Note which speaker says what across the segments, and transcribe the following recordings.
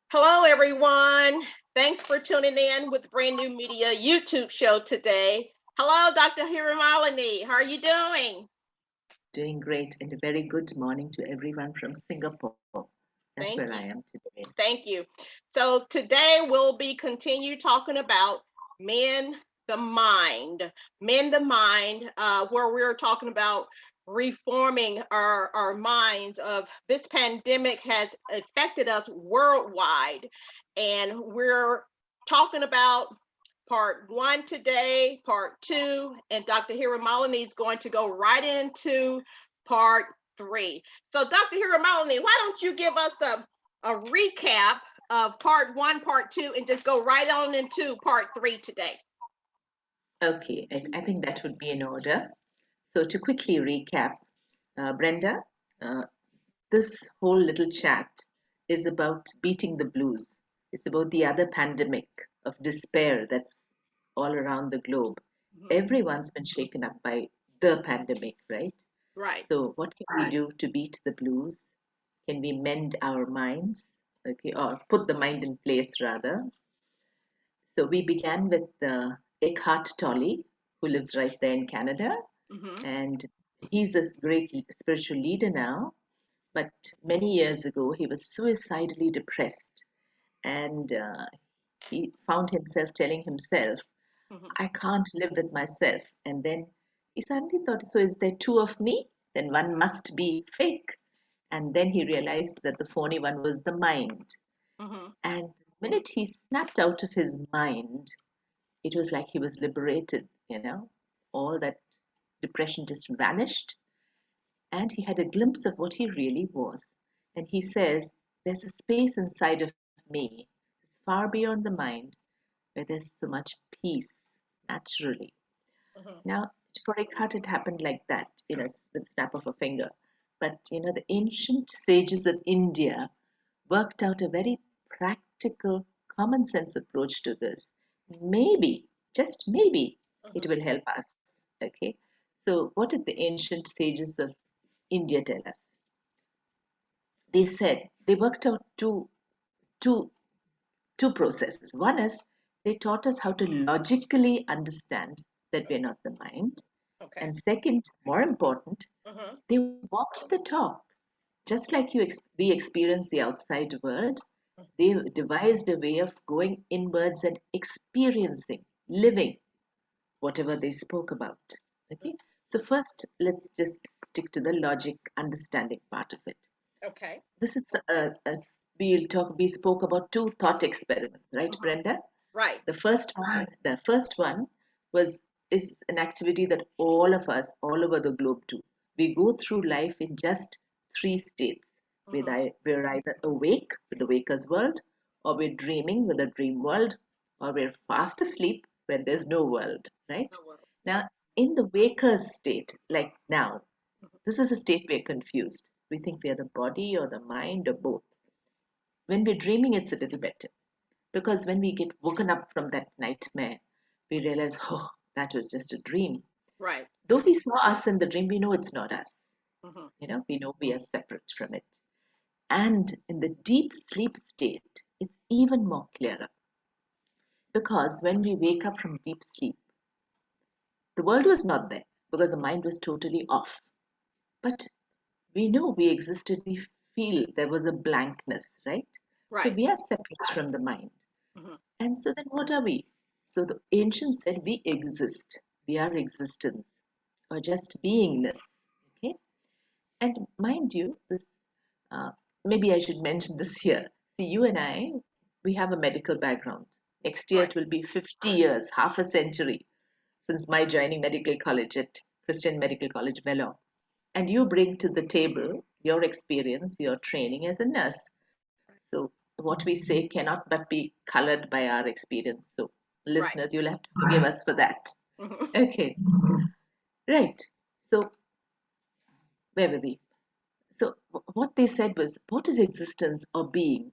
Speaker 1: Hello, everyone. Thanks for tuning in with the Brand New Media YouTube show today. Hello, Dr. Hiramalini. How are you doing?
Speaker 2: Doing great, and a very good morning to everyone from Singapore. That's where
Speaker 1: Thank
Speaker 2: I
Speaker 1: you.
Speaker 2: am today.
Speaker 1: Thank you. So today we'll be continue talking about men the mind, men the mind, where we're talking about reforming our minds. Of this pandemic has affected us worldwide, and we're talking about part one today, part two, and Dr. Hiramalini is going to go right into part three. So, Dr. Hiramalini, why don't you give us a recap of part one, part two, and just go right on into part three today?
Speaker 2: Okay, I think that would be in order. So, to quickly recap, Brenda, uh, this whole little chat is about beating the blues. It's about the other pandemic of despair that's all around the globe.
Speaker 1: Mhm.
Speaker 2: Everyone's been shaken up by the pandemic, right?
Speaker 1: Right.
Speaker 2: So, what can we do to beat the blues? Can we mend our minds? Okay, or put the mind in place rather. So we began with Eckhart Tolle, who lives right there in Canada,
Speaker 1: Mm-hmm.
Speaker 2: and he's a great spiritual leader now. But many years ago, he was suicidally depressed, and he found himself telling himself,
Speaker 1: Mm-hmm.
Speaker 2: "I can't live with myself." And then he suddenly thought, "So is there two of me? Then one must be fake." And then he realized that the phony one was the mind.
Speaker 1: Mm-hmm.
Speaker 2: And the minute he snapped out of his mind, it was like he was liberated, you know. All that depression just vanished, and he had a glimpse of what he really was. And he says, "There's a space inside of me, it's far beyond the mind, where there's so much peace naturally."
Speaker 1: Mm-hmm.
Speaker 2: Now, for Eckhart, it happened like that, the snap of a finger. But, the ancient sages of India worked out a very practical, common sense approach to this. Maybe, just maybe, it
Speaker 1: Mm-hmm.
Speaker 2: will help us. Okay. So, what did the ancient sages of India tell us? They said they worked out two, two processes. One is they taught us how to logically understand that we're not the mind.
Speaker 1: Okay.
Speaker 2: And second, more important,
Speaker 1: Mm-hmm.
Speaker 2: they walked the talk. Just like we experience the outside world, they devised a way of going inwards and experiencing, living whatever they spoke about. Okay, so first let's just stick to the logic understanding part of it.
Speaker 1: Okay.
Speaker 2: This is we spoke about two thought experiments, right,
Speaker 1: Mm-hmm.
Speaker 2: Brenda?
Speaker 1: Right.
Speaker 2: The first one was is an activity that all of us all over the globe do. We go through life in just three states.
Speaker 1: Mm-hmm.
Speaker 2: We're either awake with the waker's world, or we're dreaming with the dream world, or we're fast asleep when there's no world, right?
Speaker 1: Oh, well. Right.
Speaker 2: Now, in the waker's state, like now,
Speaker 1: Mm-hmm.
Speaker 2: this is a state we're confused. We think we are the body or the mind or both. When we're dreaming, it's a little better. Because when we get woken up from that nightmare, we realize, oh, that was just a dream.
Speaker 1: Right.
Speaker 2: Though we saw us in the dream, we know it's not us.
Speaker 1: Mm-hmm.
Speaker 2: We know we are separate from it. And in the deep sleep state, it's even more clearer. Because when we wake up from deep sleep, the world was not there because the mind was totally off. But we know we existed, we feel there was a blankness, right? So
Speaker 1: Right.
Speaker 2: we are separate from the mind.
Speaker 1: Mm-hmm.
Speaker 2: And so then what are we? So the ancients said we exist. We are existence or just beingness. Okay. And mind you, this uh, maybe I should mention this here. See, you and I, we have a medical background. Next year
Speaker 1: Right.
Speaker 2: it will be 50 years, half a century since my joining medical college at Christian Medical College, Vellore. And you bring to the table your experience, your training as a nurse. So what we say cannot but be colored by our experience. So
Speaker 1: Right.
Speaker 2: listeners, you'll have to forgive us for that.
Speaker 1: Mm-hmm.
Speaker 2: Okay, right. So where were we? So what they said was, what is existence or being?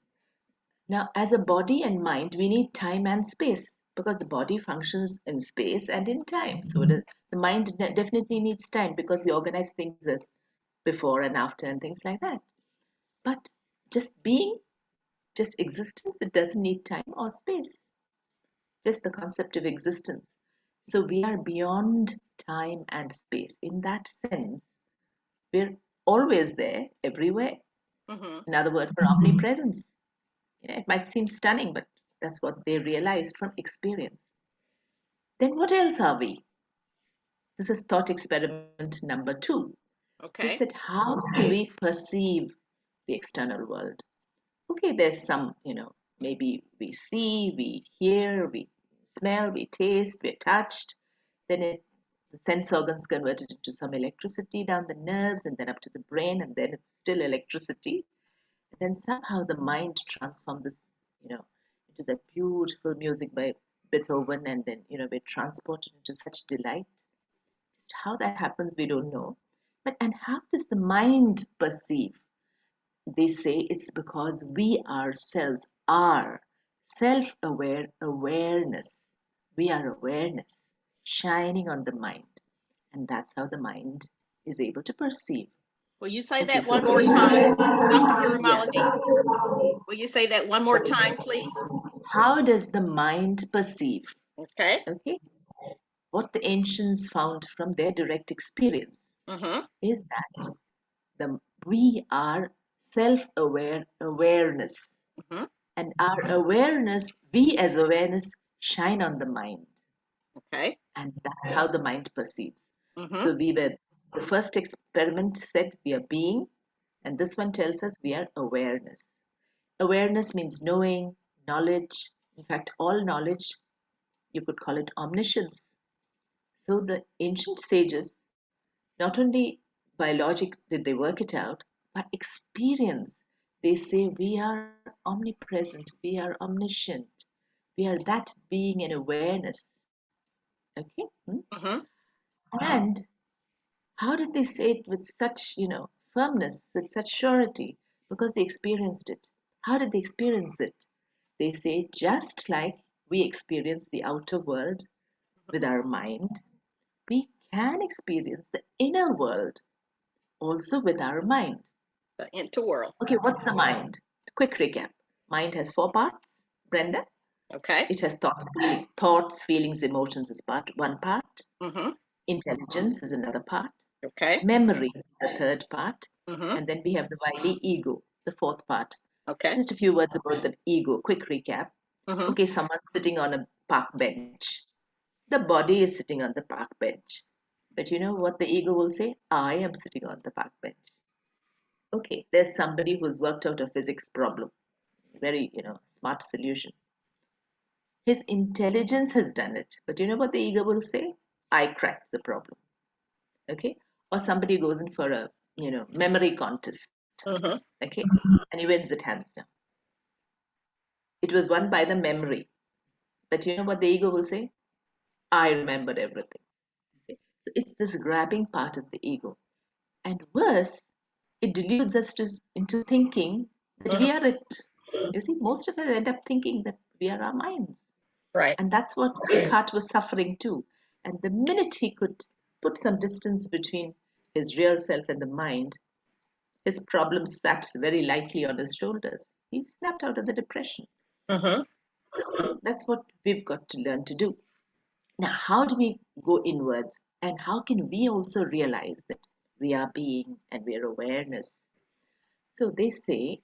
Speaker 2: Now, as a body and mind, we need time and space because the body functions in space and in time. So the mind definitely needs time because we organize things as before and after and things like that. But just being, just existence. It doesn't need time or space, just the concept of existence. So we are beyond time and space. In that sense, we're always there, everywhere.
Speaker 1: Mm-hmm.
Speaker 2: In other words, for omnipresence. It might seem stunning, but that's what they realized from experience. Then what else are we? This is thought experiment number two. They
Speaker 1: Okay.
Speaker 2: said, how do we perceive the external world? Okay, there's some, maybe we see, we hear, we smell, we taste, we're touched. Then the sense organs converted into some electricity down the nerves and then up to the brain, and then it's still electricity. And then somehow the mind transformed this, into that beautiful music by Beethoven, and then, we're transported into such delight. Just how that happens, we don't know. But and how does the mind perceive? They say it's because we ourselves are self aware awareness. We are awareness shining on the mind. And that's how the mind is able to perceive.
Speaker 1: Will you say
Speaker 2: Okay,
Speaker 1: that
Speaker 2: so
Speaker 1: one more time, Dr.
Speaker 2: yeah.
Speaker 1: Hiramalini? Will you say that one more time, please?
Speaker 2: How does the mind perceive?
Speaker 1: Okay.
Speaker 2: Okay. What the ancients found from their direct experience
Speaker 1: Mm-hmm.
Speaker 2: is that the we are self-aware awareness.
Speaker 1: Mm-hmm.
Speaker 2: And our awareness, we as awareness, shine on the mind.
Speaker 1: Okay.
Speaker 2: And that's how the mind perceives.
Speaker 1: Mm-hmm.
Speaker 2: So the first experiment said we are being, and this one tells us we are awareness. Awareness means knowing, knowledge. In fact, all knowledge, you could call it omniscience. So the ancient sages, not only by logic did they work it out, by experience, they say we are omnipresent, we are omniscient, we are that being in awareness. Okay?
Speaker 1: Mm-hmm.
Speaker 2: And how did they say it with such, firmness, with such surety? Because they experienced it. How did they experience it? They say just like we experience the outer world with our mind, we can experience the inner world also with our mind.
Speaker 1: The interworld.
Speaker 2: Okay, what's the mind? Quick recap. Mind has four parts, Brenda.
Speaker 1: Okay.
Speaker 2: It has thoughts, feelings, emotions is one part.
Speaker 1: Mm-hmm.
Speaker 2: Intelligence is another part.
Speaker 1: Okay.
Speaker 2: Memory is the third part.
Speaker 1: Mm-hmm.
Speaker 2: And then we have the wily ego, the fourth part.
Speaker 1: Okay.
Speaker 2: Just a few words about the ego. Quick recap.
Speaker 1: Mm-hmm.
Speaker 2: Okay, someone's sitting on a park bench. The body is sitting on the park bench. But you know what the ego will say? I am sitting on the park bench. Okay, there's somebody who's worked out a physics problem. Very, smart solution. His intelligence has done it. But you know what the ego will say? I cracked the problem. Okay? Or somebody goes in for a, memory contest.
Speaker 1: Mm-hmm.
Speaker 2: Okay? And he wins it hands down. It was won by the memory. But you know what the ego will say? I remembered everything. Okay? So it's this grabbing part of the ego. And worse, it deludes us into thinking that
Speaker 1: Mm-hmm.
Speaker 2: we are it. You see, most of us end up thinking that we are our minds.
Speaker 1: Right.
Speaker 2: And that's what Eckhart was suffering too. And the minute he could put some distance between his real self and the mind, his problems sat very lightly on his shoulders. He snapped out of the depression.
Speaker 1: Mm-hmm.
Speaker 2: So that's what we've got to learn to do. Now, how do we go inwards? And how can we also realize that we are being and we are awareness? So they say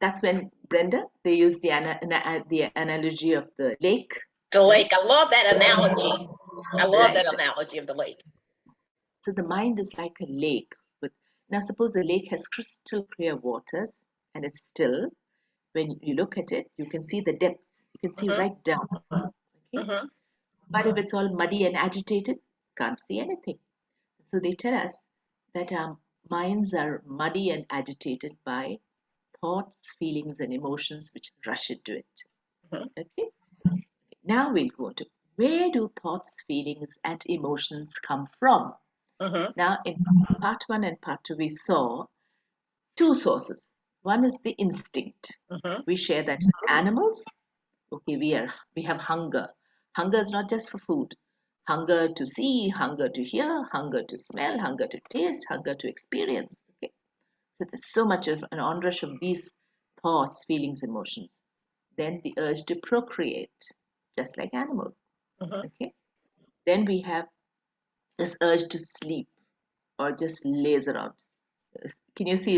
Speaker 2: that's when Brenda they use the analogy of the lake,
Speaker 1: The
Speaker 2: right?
Speaker 1: lake. I love that analogy. I love
Speaker 2: Right.
Speaker 1: that analogy of the lake.
Speaker 2: So the mind is like a lake. With now, suppose a lake has crystal clear waters and it's still. When you look at it, you can see the depths. You can see
Speaker 1: Mm-hmm.
Speaker 2: right down. Okay.
Speaker 1: Mm-hmm.
Speaker 2: But if it's all muddy and agitated, can't see anything. So they tell us that our minds are muddy and agitated by thoughts, feelings, and emotions which rush into it.
Speaker 1: Mm-hmm.
Speaker 2: Okay. Now we'll go to where do thoughts, feelings, and emotions come from?
Speaker 1: Mm-hmm.
Speaker 2: Now, in part one and part two, we saw two sources. One is the instinct.
Speaker 1: Mm-hmm.
Speaker 2: We share that with animals. Okay, we have hunger. Hunger is not just for food. Hunger to see, hunger to hear, hunger to smell, hunger to taste, hunger to experience. Okay, so there's so much of an onrush of these thoughts, feelings, emotions. Then the urge to procreate, just like animals. Okay. Then we have this urge to sleep or just laze around. Can you see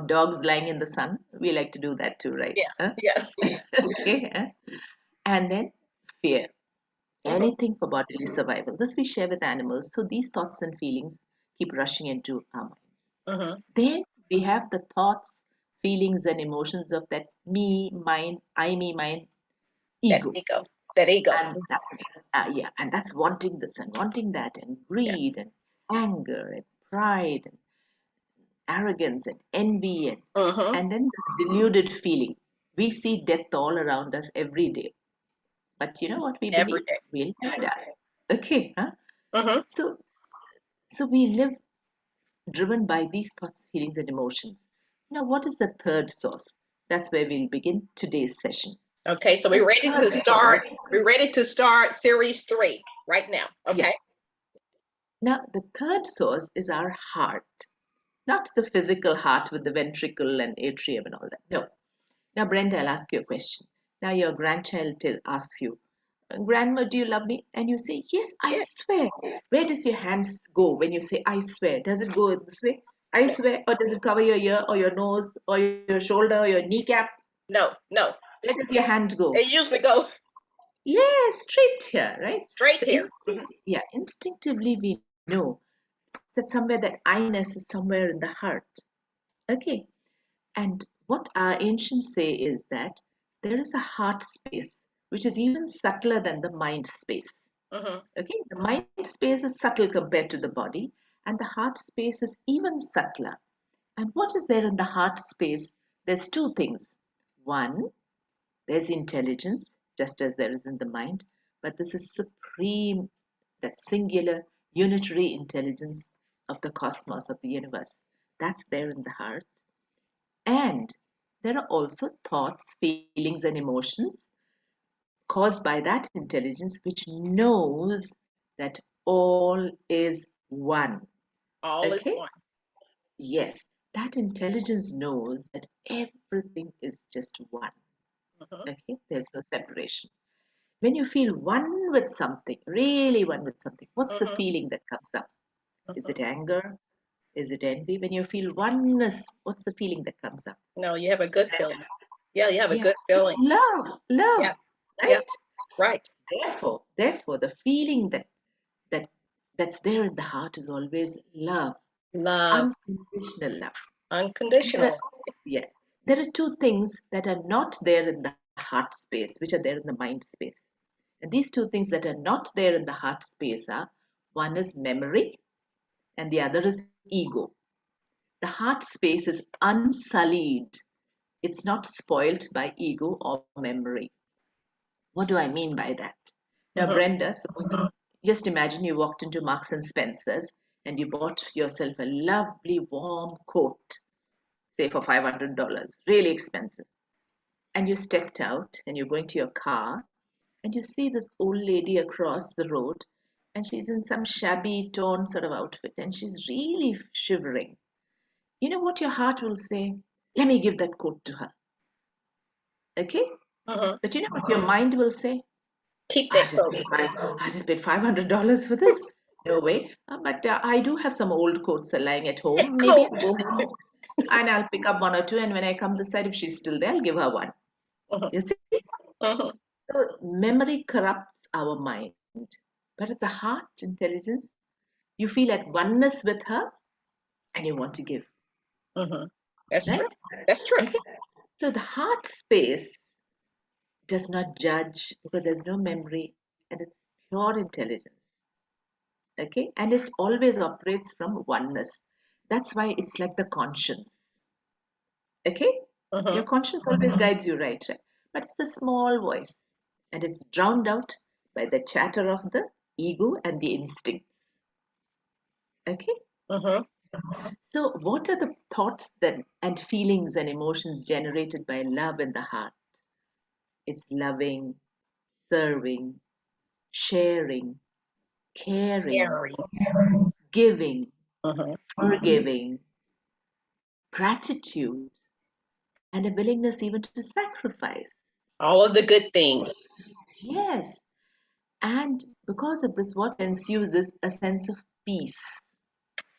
Speaker 2: dogs lying in the sun? We like to do that too, right?
Speaker 1: Yeah.
Speaker 2: Huh?
Speaker 1: Yeah.
Speaker 2: Okay. And then fear.
Speaker 1: Mhm.
Speaker 2: Anything for bodily survival. This we share with animals. So these thoughts and feelings keep rushing into our minds.
Speaker 1: Mhm.
Speaker 2: Then we have the thoughts, feelings, and emotions of that me, mine, I, me, mine,
Speaker 1: That
Speaker 2: ego.
Speaker 1: ego. That ego.
Speaker 2: And that's yeah, and that's wanting this and wanting that, and
Speaker 1: Yeah.
Speaker 2: greed and anger and pride and arrogance and envy
Speaker 1: Mhm.
Speaker 2: and then this deluded feeling. We see death all around us every day. But you know what we
Speaker 1: Every
Speaker 2: believe?
Speaker 1: day.
Speaker 2: We'll die. Okay, huh?
Speaker 1: Mhm.
Speaker 2: So so we live driven by these thoughts, feelings, and emotions. Now, what is the third source? That's where we'll begin today's session.
Speaker 1: Okay, so
Speaker 2: The
Speaker 1: we're ready
Speaker 2: third
Speaker 1: to start.
Speaker 2: source,
Speaker 1: We're ready to start series 3 right now.
Speaker 2: yeah.
Speaker 1: Okay.
Speaker 2: Now, the third source is our heart, not the physical heart with the ventricle and atrium and all that. No. Now, Brenda, I'll ask you a question. Now, your grandchild asks you, Grandma, do you love me? And you say, Yes, I
Speaker 1: Yeah.
Speaker 2: swear. Where does your hands go when you say, I swear? Does it go this way? I
Speaker 1: No.
Speaker 2: swear. Or does it cover your ear or your nose or your shoulder or your kneecap?
Speaker 1: No. No.
Speaker 2: Where does your hand go?
Speaker 1: It usually go
Speaker 2: Yes, straight here, right?
Speaker 1: straight
Speaker 2: So
Speaker 1: here. Mhm.
Speaker 2: instinctively we know that somewhere that I-ness is somewhere in the heart. Okay. And what our ancients say is that there is a heart space which is even subtler than the mind space.
Speaker 1: Mhm.
Speaker 2: Okay, the mind space is subtle compared to the body, and the heart space is even subtler. And what is there in the heart space? There's two things. One, there's intelligence, just as there is in the mind, but this is supreme, that singular, unitary intelligence of the cosmos, of the universe. That's there in the heart. And there are also thoughts, feelings, and emotions caused by that intelligence which knows that all is one.
Speaker 1: All is
Speaker 2: Okay?
Speaker 1: one.
Speaker 2: Yes, that intelligence knows that everything is just one.
Speaker 1: Mhm.
Speaker 2: Okay? There's no separation. When you feel one with something, really one with something, what's the
Speaker 1: Mhm.
Speaker 2: feeling that comes up? Is
Speaker 1: Mhm.
Speaker 2: it anger? Is it envy? When you feel oneness, what's the feeling that comes up?
Speaker 1: No, you have a good feeling. Yeah, you have a
Speaker 2: Yeah,
Speaker 1: good
Speaker 2: it's
Speaker 1: feeling.
Speaker 2: love,
Speaker 1: Yeah.
Speaker 2: love,
Speaker 1: Yeah.
Speaker 2: right?
Speaker 1: Right.
Speaker 2: Therefore, the feeling that that's there in the heart is always love,
Speaker 1: Love.
Speaker 2: unconditional love. And
Speaker 1: Unconditional.
Speaker 2: yeah, there are two things that are not there in the heart space, which are there in the mind space. And these two things that are not there in the heart space are one is memory and the other is ego. The heart space is unsullied. It's not spoilt by ego or memory. What do I mean by that? Now,
Speaker 1: Mhm.
Speaker 2: Brenda, suppose just imagine you walked into Marks and Spencer's and you bought yourself a lovely warm coat, say for $500, really expensive. And you stepped out and you're going to your car and you see this old lady across the road and she's in some shabby, torn sort of outfit and she's really shivering. You know what your heart will say? Let me give that coat to her. Okay?
Speaker 1: Mhm.
Speaker 2: But you know what your mind will say?
Speaker 1: Keep
Speaker 2: I
Speaker 1: that
Speaker 2: just
Speaker 1: coat.
Speaker 2: paid I just paid $500 for this. No way. But I do have some old coats lying at home. Maybe I'll
Speaker 1: Coat.
Speaker 2: go home and I'll pick up one or two. And when I come this side, if she's still there, I'll give her one.
Speaker 1: Mhm.
Speaker 2: You see?
Speaker 1: Mhm.
Speaker 2: So memory corrupts our mind. But at the heart intelligence, you feel at oneness with her and you want to give.
Speaker 1: Mhm. That's true.
Speaker 2: Right?
Speaker 1: That's true.
Speaker 2: Okay. So the heart space does not judge because there's no memory and it's pure intelligence. Okay, and it always operates from oneness. That's why it's like the conscience. Okay, your
Speaker 1: Mhm.
Speaker 2: conscience always guides you right, but it's the small voice and it's drowned out by the chatter of the ego and the instincts. Okay,
Speaker 1: Mhm.
Speaker 2: so what are the thoughts then and feelings and emotions generated by love in the heart? It's loving, serving, sharing, caring,
Speaker 1: Caring.
Speaker 2: giving,
Speaker 1: Mhm.
Speaker 2: forgiving, gratitude, and a willingness even to sacrifice.
Speaker 1: All of the good things.
Speaker 2: Yes. And because of this, what ensues is a sense of peace.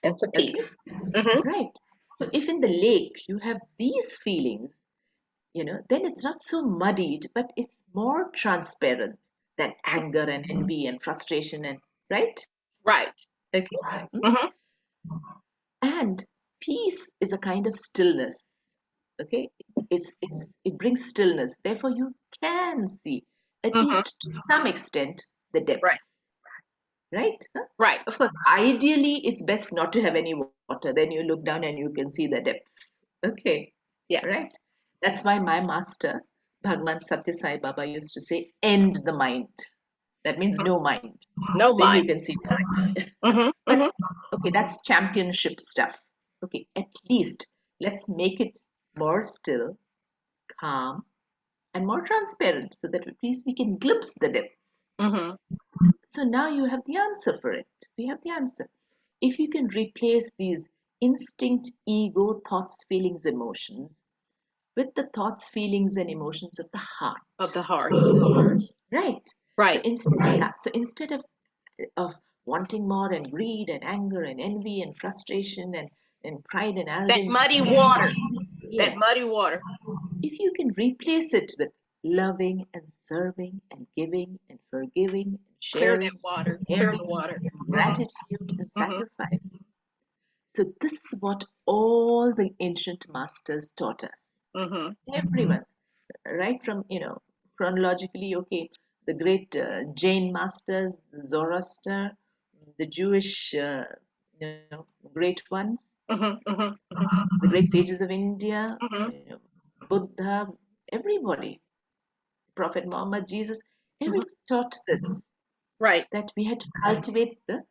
Speaker 1: Sense of peace.
Speaker 2: Okay?
Speaker 1: Mm-hmm.
Speaker 2: Right. So if in the lake you have these feelings, then it's not so muddied, but it's more transparent than anger and envy and frustration and right?
Speaker 1: Right.
Speaker 2: Okay. Mm.
Speaker 1: Mm-hmm.
Speaker 2: And peace is a kind of stillness. Okay. It brings stillness. Therefore, you can see, at
Speaker 1: Mm-hmm.
Speaker 2: least to some extent, the depth.
Speaker 1: Right.
Speaker 2: Right? Huh?
Speaker 1: Right.
Speaker 2: Of course, ideally, it's best not to have any water. Then you look down and you can see the depths. Okay.
Speaker 1: Yeah.
Speaker 2: Right? That's why my master, Bhagwan Satya Sai Baba, used to say, end the mind. That means no mind.
Speaker 1: No
Speaker 2: Then
Speaker 1: mind.
Speaker 2: you can see correctly.
Speaker 1: Mm-hmm.
Speaker 2: But
Speaker 1: Mm-hmm.
Speaker 2: okay, that's championship stuff. Okay, at least let's make it more still, calm, and more transparent so that at least we can glimpse the depths.
Speaker 1: Mm-hmm.
Speaker 2: So now you have the answer for it. We have the answer. If you can replace these instinct, ego, thoughts, feelings, emotions with the thoughts, feelings, and emotions of the heart.
Speaker 1: Of the heart.
Speaker 2: Right. So
Speaker 1: Right.
Speaker 2: instead of wanting more and greed and anger and envy and frustration and pride and
Speaker 1: That
Speaker 2: arrogance.
Speaker 1: muddy water. That
Speaker 2: Yeah.
Speaker 1: muddy water.
Speaker 2: If you can replace it with loving and serving and giving and forgiving and
Speaker 1: Clear that
Speaker 2: sharing
Speaker 1: water.
Speaker 2: and
Speaker 1: Clear
Speaker 2: caring
Speaker 1: the water.
Speaker 2: and
Speaker 1: Mm-hmm.
Speaker 2: gratitude and
Speaker 1: Mm-hmm.
Speaker 2: sacrifice. So this is what all the ancient masters taught us.
Speaker 1: Mm-hmm.
Speaker 2: Everyone, right from, chronologically, okay, the great Jain masters, Zoroaster, the Jewish, great ones,
Speaker 1: Mm-hmm. Mm-hmm.
Speaker 2: the great sages of India,
Speaker 1: Mm-hmm.
Speaker 2: Buddha, everybody, Prophet Muhammad, Jesus,
Speaker 1: Mm-hmm.
Speaker 2: everyone taught this,
Speaker 1: Right.
Speaker 2: that we had to cultivate the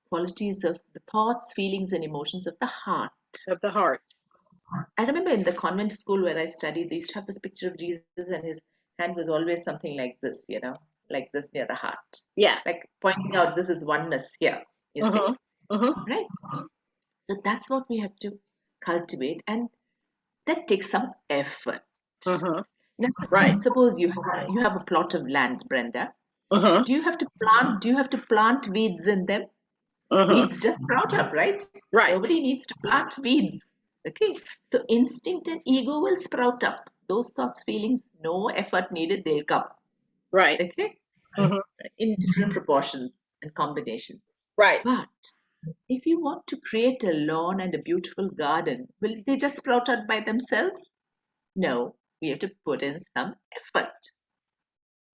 Speaker 2: qualities of the thoughts, feelings, and emotions of the heart.
Speaker 1: Of the heart.
Speaker 2: I remember in the convent school where I studied, they used to have this picture of Jesus, and his hand was always something like this, like this near the heart,
Speaker 1: Yeah.
Speaker 2: like pointing out this is oneness here, you see,
Speaker 1: Mm-hmm. Mm-hmm.
Speaker 2: right? So that's what we have to cultivate, and that takes some effort.
Speaker 1: Mm-hmm.
Speaker 2: Now,
Speaker 1: Right.
Speaker 2: suppose you have a plot of land, Brenda.
Speaker 1: Mm-hmm.
Speaker 2: Do you have to plant? Do you have to plant weeds in them?
Speaker 1: Mm-hmm.
Speaker 2: Weeds just sprout up, right?
Speaker 1: Right.
Speaker 2: Nobody needs to plant weeds. Okay. So instinct and ego will sprout up. Those thoughts, feelings, no effort needed, they'll come.
Speaker 1: Right.
Speaker 2: Okay.
Speaker 1: Mm-hmm.
Speaker 2: In different proportions and combinations.
Speaker 1: Right.
Speaker 2: But if you want to create a lawn and a beautiful garden, will they just sprout out by themselves? No. We have to put in some effort.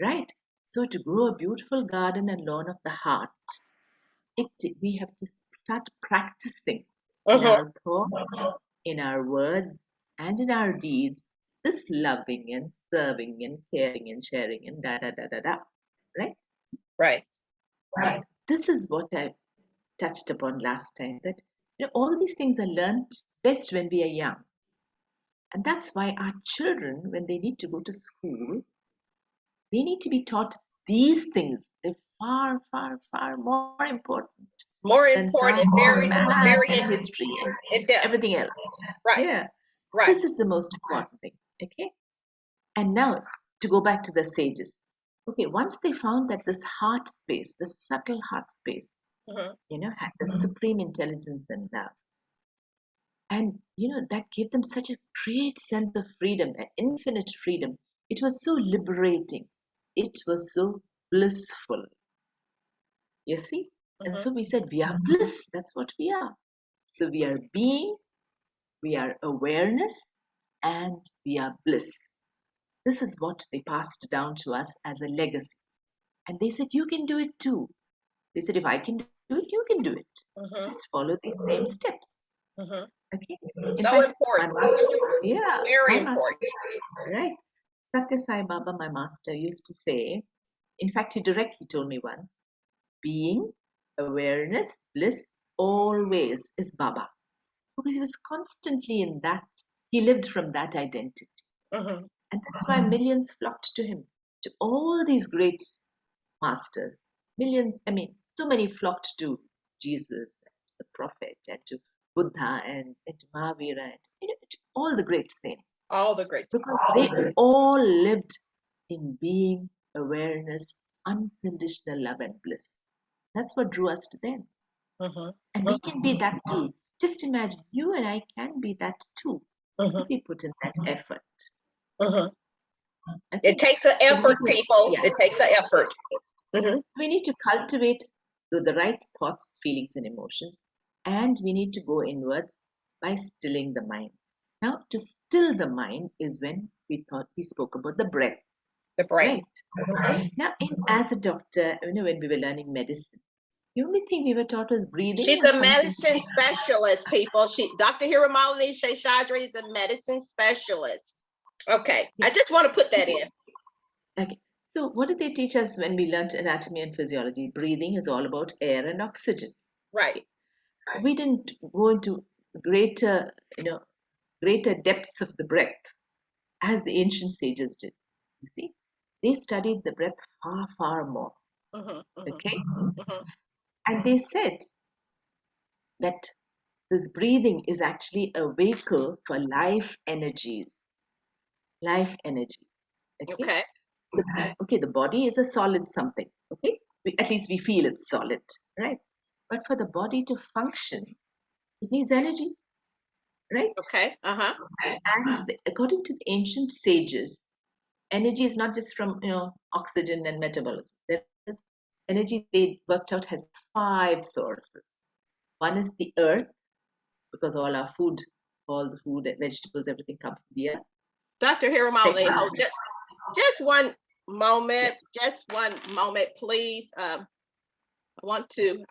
Speaker 2: Right? So to grow a beautiful garden and lawn of the heart, we have to start practicing in
Speaker 1: Mm-hmm.
Speaker 2: our thoughts, in our words, and in our deeds this loving and serving and caring and sharing and da da da da da. Right?
Speaker 1: Right.
Speaker 2: Right. This is what I touched upon last time, that all these things are learnt best when we are young. And that's why our children, when they need to go to school, they need to be taught these things. They're far, far, far more important
Speaker 1: More
Speaker 2: than
Speaker 1: important,
Speaker 2: science and
Speaker 1: very,
Speaker 2: math
Speaker 1: very
Speaker 2: and history and
Speaker 1: in depth.
Speaker 2: everything else.
Speaker 1: Right.
Speaker 2: Yeah,
Speaker 1: Right.
Speaker 2: this is the most important thing. Okay, and now to go back to the sages. Okay, once they found that this heart space, the subtle heart space,
Speaker 1: Mm-hmm.
Speaker 2: had the supreme intelligence and love, and that gave them such a great sense of freedom, an infinite freedom. It was so liberating. It was so blissful. You see? And
Speaker 1: Mm-hmm.
Speaker 2: so we said, we are bliss. That's what we are. So we are being, we are awareness, and we are bliss. This is what they passed down to us as a legacy. And they said, you can do it too. They said, if I can do it, you can do it.
Speaker 1: Mm-hmm.
Speaker 2: Just follow these same steps.
Speaker 1: Mm-hmm.
Speaker 2: Okay? In
Speaker 1: So
Speaker 2: fact, my
Speaker 1: important.
Speaker 2: master, yeah,
Speaker 1: Very
Speaker 2: my master,
Speaker 1: important.
Speaker 2: right? Satya Sai Baba, my master, used to say, in fact, he directly told me once, being, awareness, bliss, always is Baba. Because he was constantly in that, he lived from that identity.
Speaker 1: Mm-hmm.
Speaker 2: And that's why millions flocked to him, to all these great masters. Millions, I mean, so many flocked to Jesus, and the prophet, and to Buddha, and to Mahavira, and to all the great saints.
Speaker 1: All the great.
Speaker 2: because they all lived in being, awareness, unconditional love and bliss. That's what drew us to them.
Speaker 1: Mm-hmm.
Speaker 2: And we can be that too. Just imagine, you and I can be that too
Speaker 1: Mm-hmm.
Speaker 2: if we put in that effort.
Speaker 1: Mm-hmm. It
Speaker 2: Okay.
Speaker 1: takes an
Speaker 2: So we
Speaker 1: effort,
Speaker 2: could,
Speaker 1: people.
Speaker 2: yeah.
Speaker 1: It takes an effort. Mm-hmm.
Speaker 2: We need to cultivate the right thoughts, feelings, and emotions, and we need to go inwards by stilling the mind. Now, to still the mind is when we spoke about the breath,
Speaker 1: The brain.
Speaker 2: right? Now, as a doctor, when we were learning medicine, the only thing we were taught was breathing
Speaker 1: She's
Speaker 2: and
Speaker 1: a
Speaker 2: something.
Speaker 1: medicine specialist, people. Dr. Hiramalini Seshadri is a medicine specialist. Okay,
Speaker 2: Yeah.
Speaker 1: I just want to put that in.
Speaker 2: Okay. So, what did they teach us when we learned anatomy and physiology? Breathing is all about air and oxygen.
Speaker 1: Right.
Speaker 2: We didn't go into greater, greater depths of the breath as the ancient sages did. You see, they studied the breath far, far more.
Speaker 1: Mm-hmm, mm-hmm,
Speaker 2: Okay,
Speaker 1: mm-hmm.
Speaker 2: and they said that this breathing is actually a vehicle for life energies. Life energies. Okay.
Speaker 1: Okay.
Speaker 2: Okay, the body is a solid something. Okay, at least we feel it's solid, right? But for the body to function, it needs energy, right?
Speaker 1: Okay. Uh-huh.
Speaker 2: And according to the ancient sages, energy is not just from oxygen and metabolism. There is energy they worked out has 5 sources. One is the earth, because all the food, vegetables, everything comes from the earth.
Speaker 1: Dr. Hiramalini,
Speaker 2: Second,
Speaker 1: hold just one
Speaker 2: yeah,
Speaker 1: moment. Just one moment, please. I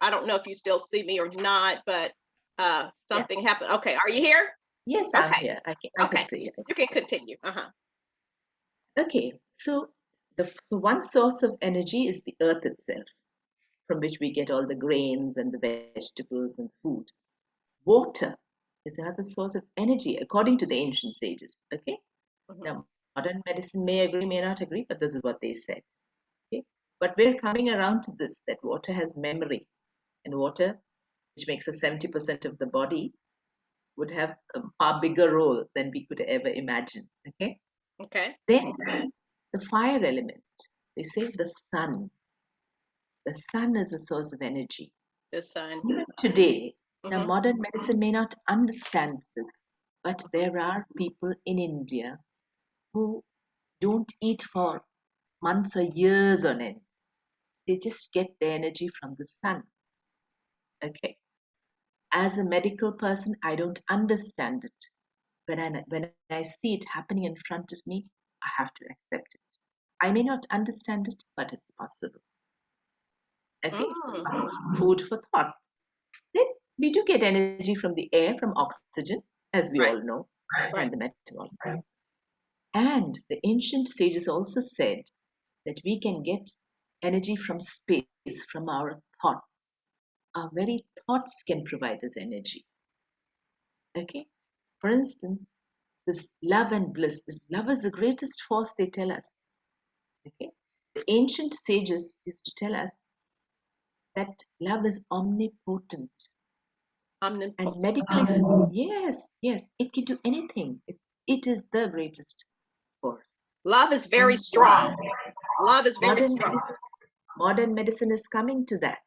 Speaker 1: don't know if you still see me or not, but
Speaker 2: yeah.
Speaker 1: something happened. Okay, are you here?
Speaker 2: Yes, I'm
Speaker 1: Okay.
Speaker 2: here. I could
Speaker 1: Okay.
Speaker 2: see it.
Speaker 1: You can continue. Uh-huh.
Speaker 2: Okay, so the one source of energy is the earth itself, from which we get all the grains and the vegetables and food. Water is another source of energy, according to the ancient sages. Okay,
Speaker 1: Mm-hmm.
Speaker 2: now modern medicine may agree, may not agree, but this is what they said. Okay, but we're coming around to this that water has memory, and water, which makes us 70% of the body, would have a far bigger role than we could ever imagine. Okay,
Speaker 1: Okay.
Speaker 2: then the fire element. They say the sun. The sun is a source of energy.
Speaker 1: The sun.
Speaker 2: Even today, now
Speaker 1: Mm-hmm.
Speaker 2: modern medicine may not understand this, but there are people in India who don't eat for months or years on end. They just get their energy from the sun. Okay. As a medical person, I don't understand it. When I see it happening in front of me, I have to accept it. I may not understand it, but it's possible. Okay.
Speaker 1: Mm.
Speaker 2: Food for thought. Then we do get energy from the air, from oxygen, as we
Speaker 1: Right.
Speaker 2: all know,
Speaker 1: Right.
Speaker 2: and the metabolism. And the ancient sages also said that we can get energy from space, from our thoughts. Our very thoughts can provide us energy. Okay? For instance, this love and bliss, this love is the greatest force, they tell us. Okay? The ancient sages used to tell us that love is omnipotent. And
Speaker 1: Omnipotent.
Speaker 2: medically, yes, it can do anything. It is the greatest force.
Speaker 1: Love is very
Speaker 2: And
Speaker 1: strong. Love is very
Speaker 2: modern
Speaker 1: strong.
Speaker 2: medicine, modern medicine is coming to that.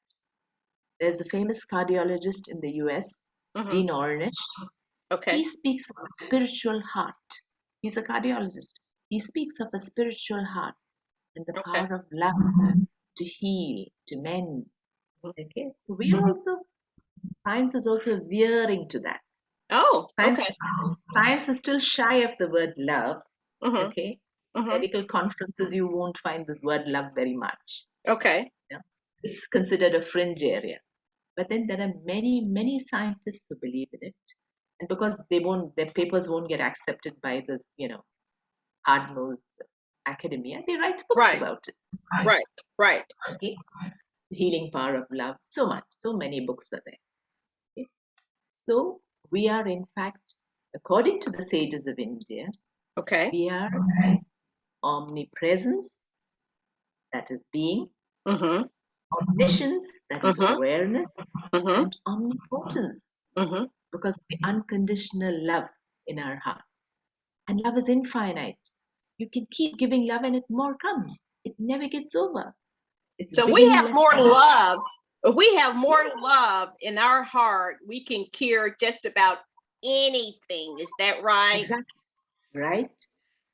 Speaker 2: There's a famous cardiologist in the US,
Speaker 1: Mm-hmm.
Speaker 2: Dean Ornish. He
Speaker 1: Okay.
Speaker 2: speaks of a spiritual heart. He's a cardiologist. He speaks of a spiritual heart and the
Speaker 1: Okay.
Speaker 2: power of love to heal, to mend.
Speaker 1: Mm-hmm.
Speaker 2: Okay, so science is also veering to that.
Speaker 1: Oh,
Speaker 2: Science,
Speaker 1: okay.
Speaker 2: science is still shy of the word love.
Speaker 1: Mm-hmm.
Speaker 2: Okay,
Speaker 1: Mm-hmm.
Speaker 2: medical conferences you won't find this word love very much.
Speaker 1: Okay.
Speaker 2: Yeah? It's considered a fringe area. But then there are many, many scientists who believe in it, and because their papers won't get accepted by this, hard-nosed academia, they write books
Speaker 1: Right.
Speaker 2: about it.
Speaker 1: Right. Right.
Speaker 2: Okay, the healing power of love. So much, so many books are there. Okay? So we are, in fact, according to the sages of India,
Speaker 1: Okay.
Speaker 2: we are omnipresence, that is being,
Speaker 1: Mm-hmm.
Speaker 2: omniscience, that is
Speaker 1: Mm-hmm.
Speaker 2: awareness,
Speaker 1: Mm-hmm.
Speaker 2: and omnipotence,
Speaker 1: Mm-hmm.
Speaker 2: because of the unconditional love in our heart. And love is infinite. You can keep giving love and more comes. It never gets over. It's
Speaker 1: So we have
Speaker 2: beginningless.
Speaker 1: more love. If we have more
Speaker 2: Yes.
Speaker 1: love in our heart, we can cure just about anything. Is that right?
Speaker 2: Exactly. Right?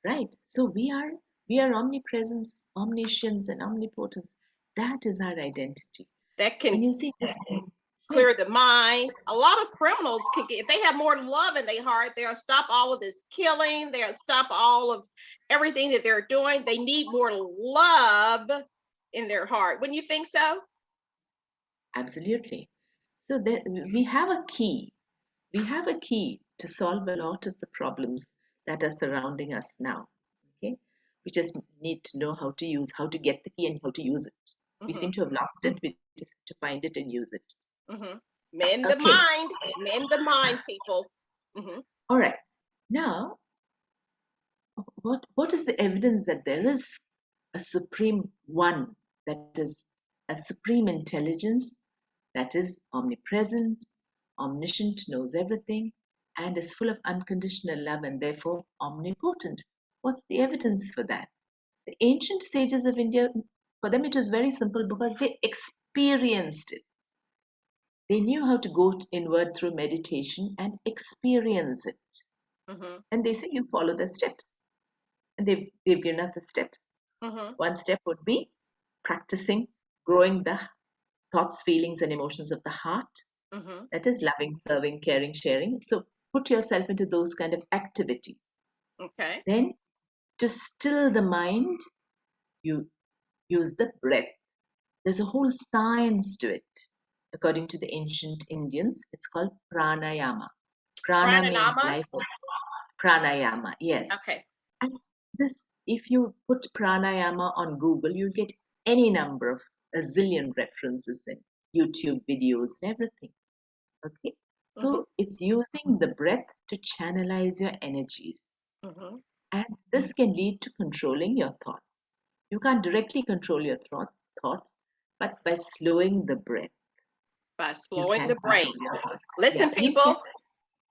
Speaker 2: Right. So we are omnipresence, omniscience, and omnipotence. That is our identity.
Speaker 1: That
Speaker 2: And
Speaker 1: can
Speaker 2: you see this,
Speaker 1: clear
Speaker 2: yes,
Speaker 1: the mind. A lot of criminals can get, if they have more love in their heart, they'll stop all of this killing, they'll stop all of everything that they're doing. They need more love in their heart. Wouldn't you think so?
Speaker 2: absolutely. So there, we have a key. We have a key to solve a lot of the problems that are surrounding us now. Okay, we just need to know how to get the key and how to use it. We
Speaker 1: Mm-hmm,
Speaker 2: seem to have lost it. We just have to find it and use it.
Speaker 1: mm-hmm. Mend the
Speaker 2: Okay,
Speaker 1: mind, mend the mind, people. Mm-hmm,
Speaker 2: all right. Now, what is the evidence that there is a supreme one, that is a supreme intelligence that is omnipresent, omniscient, knows everything, and is full of unconditional love and therefore omnipotent? What's the evidence for that? The ancient sages of India, for them it was very simple because they experienced it. They knew how to go inward through meditation and experience it.
Speaker 1: mm-hmm,
Speaker 2: And they say you follow the steps. And they've given us the steps.
Speaker 1: mm-hmm,
Speaker 2: One step would be practicing growing the thoughts, feelings, and emotions of the heart.
Speaker 1: mm-hmm.
Speaker 2: That is loving, serving, caring, sharing. So put yourself into those kind of activities.
Speaker 1: Okay.
Speaker 2: Then to still the mind, you use the breath. There's a whole science to it. According to the ancient Indians, it's called pranayama. Prana means
Speaker 1: Pranayama.
Speaker 2: life. Pranayama, yes.
Speaker 1: Okay.
Speaker 2: And this, if you put pranayama on Google, you'll get any number of a zillion references and YouTube videos and everything. Okay.
Speaker 1: Mm-hmm,
Speaker 2: So it's using the breath to channelize your energies.
Speaker 1: mm-hmm.
Speaker 2: And this can lead to controlling your thoughts. You can't directly control your thoughts, but by slowing the breath,
Speaker 1: By
Speaker 2: you
Speaker 1: slowing
Speaker 2: can
Speaker 1: the
Speaker 2: control
Speaker 1: brain.
Speaker 2: your thoughts. Yeah,
Speaker 1: Listen,
Speaker 2: you can.
Speaker 1: people,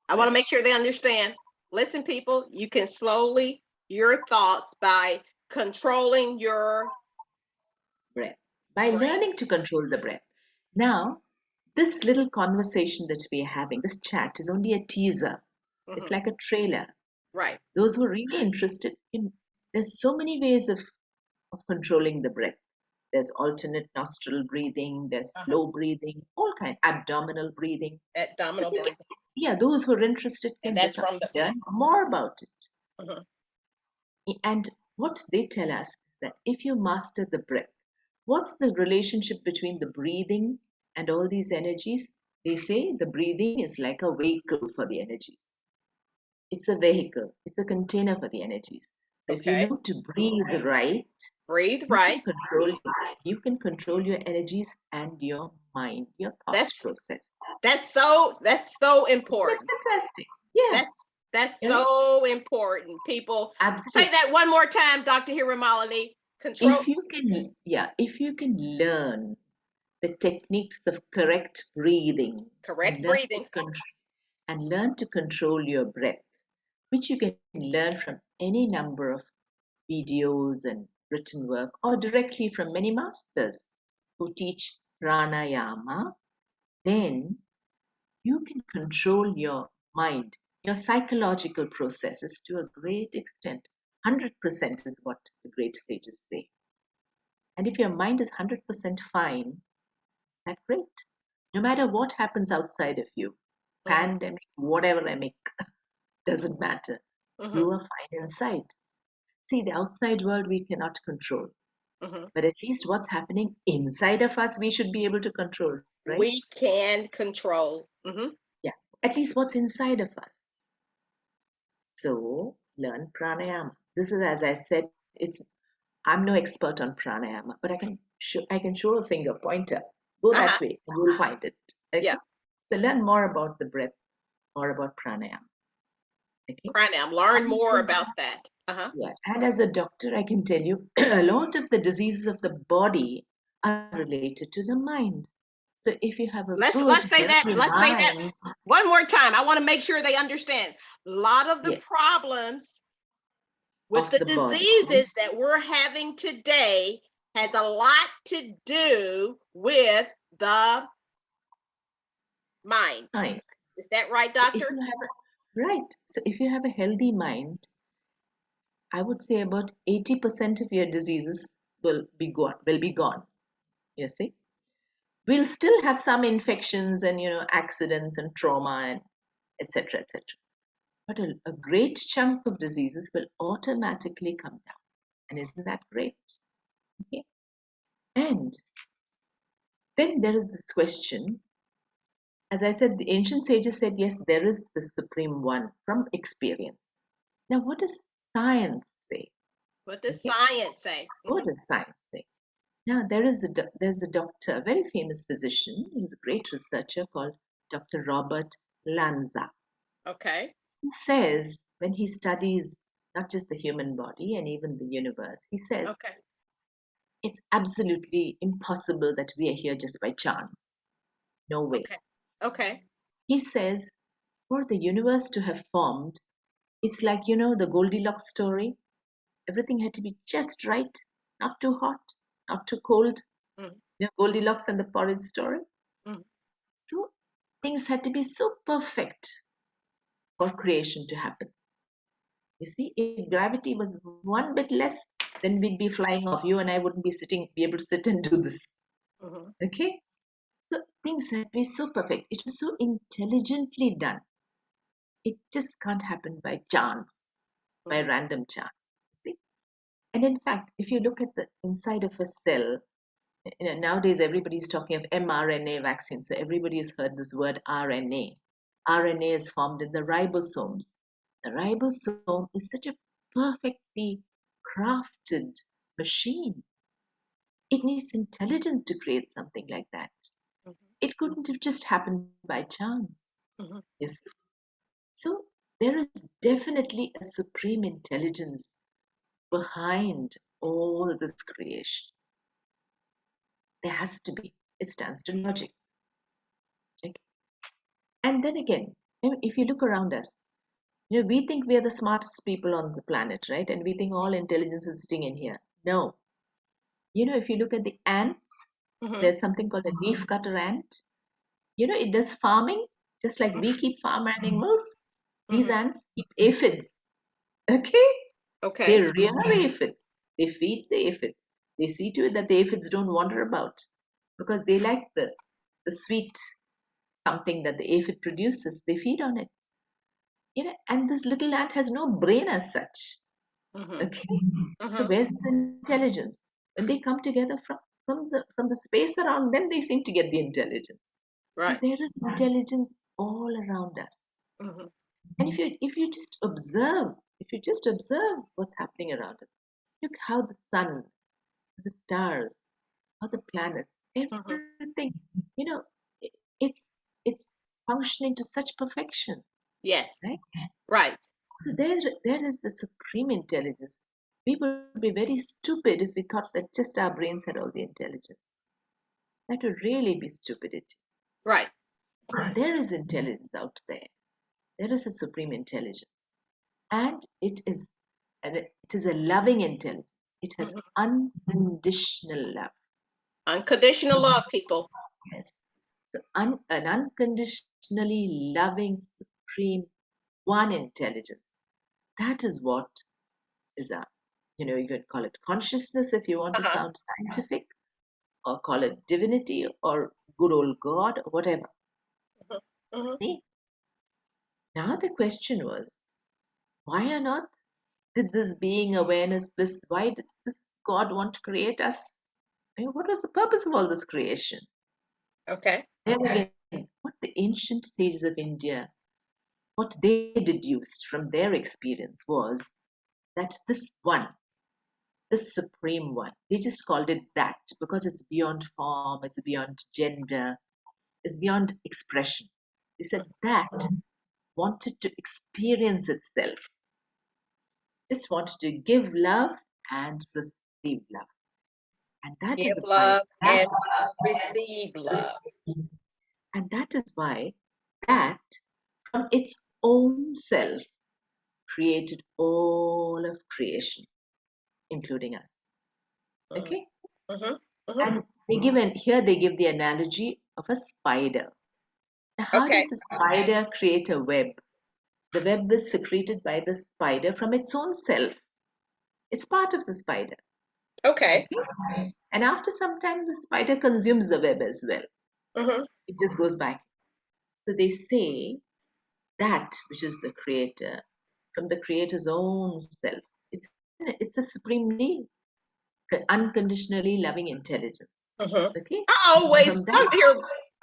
Speaker 1: I want
Speaker 2: Yeah,
Speaker 1: to make sure they understand. Listen, people, you can slowly your thoughts by controlling your
Speaker 2: breath. By
Speaker 1: brain.
Speaker 2: learning to control the breath. Now, this little conversation that we're having, this chat, is only a teaser. It's
Speaker 1: Mm-hmm.
Speaker 2: like a trailer.
Speaker 1: Right.
Speaker 2: Those who are really interested in, there's so many ways of controlling the breath. There's alternate nostril breathing, there's
Speaker 1: Uh-huh.
Speaker 2: slow breathing, all kind, abdominal breathing. The
Speaker 1: Abdominal
Speaker 2: thing
Speaker 1: breathing.
Speaker 2: is, yeah, those who are interested
Speaker 1: And
Speaker 2: can
Speaker 1: that's
Speaker 2: look up
Speaker 1: from the.
Speaker 2: and learn more about it.
Speaker 1: Mhm.
Speaker 2: And what they tell us is that if you master the breath, what's the relationship between the breathing and all these energies? They say the breathing is like a vehicle for the energies. It's a vehicle, it's a container for the energies. So if you
Speaker 1: Okay.
Speaker 2: know to breathe right,
Speaker 1: Breathe
Speaker 2: you can
Speaker 1: right.
Speaker 2: control your energies and your mind, your thoughts
Speaker 1: That's
Speaker 2: process.
Speaker 1: that's so
Speaker 2: Isn't that
Speaker 1: important.
Speaker 2: fantastic? Yeah,
Speaker 1: That's
Speaker 2: you know,
Speaker 1: so important. People say
Speaker 2: absolutely.
Speaker 1: that one more time, Dr. Hiramalini. Control
Speaker 2: If you can learn the techniques of correct breathing and
Speaker 1: correct breathing.
Speaker 2: learn to control your breath, which you can learn from any number of videos and written work or directly from many masters who teach pranayama, then you can control your mind, your psychological processes to a great extent. 100% is what the great sages say. And if your mind is 100% fine, that's great. No matter what happens outside of you,
Speaker 1: Mm-hmm,
Speaker 2: pandemic, whatever emic, doesn't matter.
Speaker 1: mm-hmm,
Speaker 2: You are fine inside. See, the outside world we cannot control,
Speaker 1: mm-hmm.
Speaker 2: but at least what's happening inside of us we should be able to control, right?
Speaker 1: We can control. Mm-hmm,
Speaker 2: Yeah, at least what's inside of us. So learn pranayama. This is, as I said, it's I'm no expert on pranayama, but I can show a finger pointer. Go
Speaker 1: uh-huh.
Speaker 2: that way, and you'll find it.
Speaker 1: Yeah.
Speaker 2: Okay. So learn more about the breath, more about pranayama. Okay.
Speaker 1: Pranayama. Learn
Speaker 2: And
Speaker 1: more about that. Uh-huh.
Speaker 2: yeah, and as a doctor, I can tell you a lot of the diseases of the body are related to the mind. So if you have a good,
Speaker 1: Let's say that.
Speaker 2: healthy
Speaker 1: Let's say that
Speaker 2: mind,
Speaker 1: one more time. I want to make sure they understand. A lot of the
Speaker 2: yeah,
Speaker 1: problems with
Speaker 2: of
Speaker 1: the
Speaker 2: the body.
Speaker 1: diseases that we're having today has a lot to do with the mind.
Speaker 2: Mind.
Speaker 1: Is that right,
Speaker 2: So if
Speaker 1: doctor?
Speaker 2: you have right. So if you have a healthy mind, I would say about 80% of your diseases will be gone. Will be gone. You see, we'll still have some infections and accidents and trauma and etc. etc. But a great chunk of diseases will automatically come down. And isn't that great? Okay. And then there is this question. As I said, the ancient sages said, yes, there is the supreme one from experience. Now, what does science say?
Speaker 1: What does
Speaker 2: Okay.
Speaker 1: science say?
Speaker 2: What does science say? Now, there's a doctor, a very famous physician, he's a great researcher called Dr. Robert Lanza.
Speaker 1: Okay.
Speaker 2: He says, when he studies not just the human body and even the universe, he says,
Speaker 1: Okay.
Speaker 2: it's absolutely impossible that we are here just by chance. No way.
Speaker 1: Okay. Okay.
Speaker 2: He says, for the universe to have formed, it's like, the Goldilocks story. Everything had to be just right, not too hot, not too cold.
Speaker 1: Mm,
Speaker 2: Goldilocks and the porridge story.
Speaker 1: mm,
Speaker 2: So things had to be so perfect for creation to happen. You see, if gravity was one bit less, then we'd be flying off. You and I wouldn't be able to sit and do this.
Speaker 1: mhm,
Speaker 2: Okay? So things had to be so perfect. It was so intelligently done. It just can't happen by chance, by
Speaker 1: mhm,
Speaker 2: random chance. See? And in fact, if you look at the inside of a cell, nowadays everybody's talking of mRNA vaccines. So everybody has heard this word RNA. RNA is formed in the ribosomes. The ribosome is such a perfectly crafted machine. It needs intelligence to create something like that.
Speaker 1: mhm,
Speaker 2: It couldn't have just happened by chance.
Speaker 1: mhm.
Speaker 2: Yes. So there is definitely a supreme intelligence behind all this creation. There has to be. It stands to logic. Okay? And then again, if you look around us, we think we are the smartest people on the planet, right? And we think all intelligence is sitting in here. No. If you look at the ants,
Speaker 1: Mhm,
Speaker 2: there's something called a leaf cutter ant. It does farming, just like we keep farm animals. These
Speaker 1: mhm.
Speaker 2: ants keep aphids. Okay? They
Speaker 1: Okay.
Speaker 2: rear aphids. They feed the aphids. They see to it that the aphids don't wander about because they like the sweet something that the aphid produces. They feed on it. And this little ant has no brain as such.
Speaker 1: Mhm,
Speaker 2: Okay. So
Speaker 1: mhm.
Speaker 2: where's this intelligence? When they come together from the space around them, they seem to get the intelligence. So
Speaker 1: Right.
Speaker 2: there is intelligence all around us.
Speaker 1: Mhm,
Speaker 2: And if you just observe what's happening around us, look how the sun, the stars, how the planets,
Speaker 1: mhm.
Speaker 2: everything, you know, i- it's it's functioning to such perfection,
Speaker 1: Yes.
Speaker 2: right?
Speaker 1: Right.
Speaker 2: So there is the supreme intelligence. We would be very stupid if we thought that just our brains had all the intelligence. That would really be stupidity.
Speaker 1: Right.
Speaker 2: There is intelligence out there. There is a supreme intelligence, and it is a loving intelligence. It has
Speaker 1: Mhm.
Speaker 2: unconditional love.
Speaker 1: Unconditional love, people.
Speaker 2: Yes. So an unconditionally loving, supreme, one intelligence. That is what is a, you could call it consciousness if you want to
Speaker 1: Uh-huh.
Speaker 2: sound scientific, or call it divinity, or good old God, or whatever.
Speaker 1: Mhm, mhm.
Speaker 2: See? Now the question was, why on earth did this being awareness, why did this God want to create us? I mean, what was the purpose of all this creation?
Speaker 1: Okay.
Speaker 2: There again, what the ancient sages of India, what they deduced from their experience was that this supreme one, they just called it that because it's beyond form, it's beyond gender, it's beyond expression. They said that wanted to experience itself, just wanted to give love and receive love. And that
Speaker 1: Give
Speaker 2: is why
Speaker 1: love and receive love.
Speaker 2: and that is why that from its own self created all of creation, including us. Okay?
Speaker 1: Mm-hmm. Mm-hmm.
Speaker 2: And they give the analogy of a spider. Now, how
Speaker 1: Okay.
Speaker 2: does a spider create a web? The web is secreted by the spider from its own self. It's part of the spider.
Speaker 1: Okay.
Speaker 2: Okay? And after some time, the spider consumes the web as well.
Speaker 1: Mm-hmm.
Speaker 2: It just goes back. So they say that which is the creator, from the creator's own self, it's a supremely unconditionally loving intelligence.
Speaker 1: Mm-hmm.
Speaker 2: Okay?
Speaker 1: I always
Speaker 2: From that,
Speaker 1: wonder.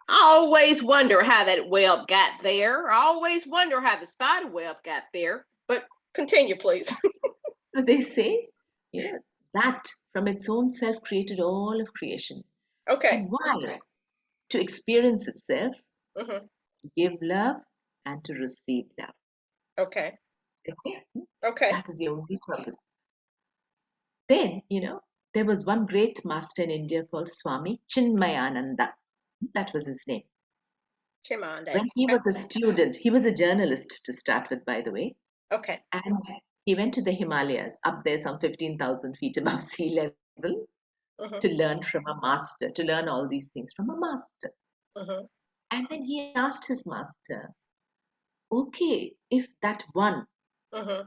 Speaker 1: I always wonder how that web got there. I always wonder how the spider web got there. But continue, please.
Speaker 2: so they say, that from its own self created all of creation.
Speaker 1: Okay.
Speaker 2: And why? To experience itself,
Speaker 1: Mm-hmm.
Speaker 2: to give love, and to receive love.
Speaker 1: Okay.
Speaker 2: Okay?
Speaker 1: Okay.
Speaker 2: That is the only purpose. Then, there was one great master in India called Swami Chinmayananda. That was his name.
Speaker 1: Chimande.
Speaker 2: When he was a student, he was a journalist to start with, by the way,
Speaker 1: Okay.
Speaker 2: and he went to the Himalayas, up there some 15,000 feet above sea level,
Speaker 1: Mm-hmm.
Speaker 2: to learn from a master, to learn all these things from a master.
Speaker 1: Mm-hmm.
Speaker 2: And then he asked his master, okay, if that one,
Speaker 1: Mm-hmm.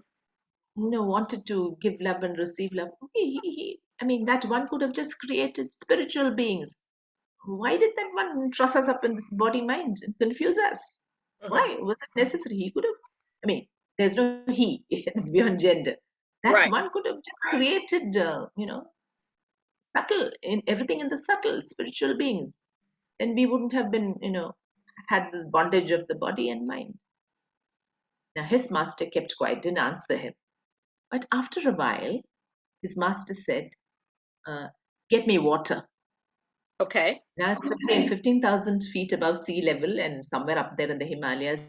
Speaker 2: wanted to give love and receive love, okay, I mean, that one could have just created spiritual beings. Why did that one truss us up in this body mind and confuse us?
Speaker 1: Mm-hmm.
Speaker 2: Why was it necessary? He could have, I mean, there's no he, it's beyond gender. That
Speaker 1: Right.
Speaker 2: one could have just created, subtle, in everything in the subtle, spiritual beings. Then we wouldn't have been, had the bondage of the body and mind. Now, his master kept quiet, didn't answer him. But after a while, his master said, uh, get me water.
Speaker 1: Okay.
Speaker 2: Now it's 15,000 feet above sea level and somewhere up there in the Himalayas.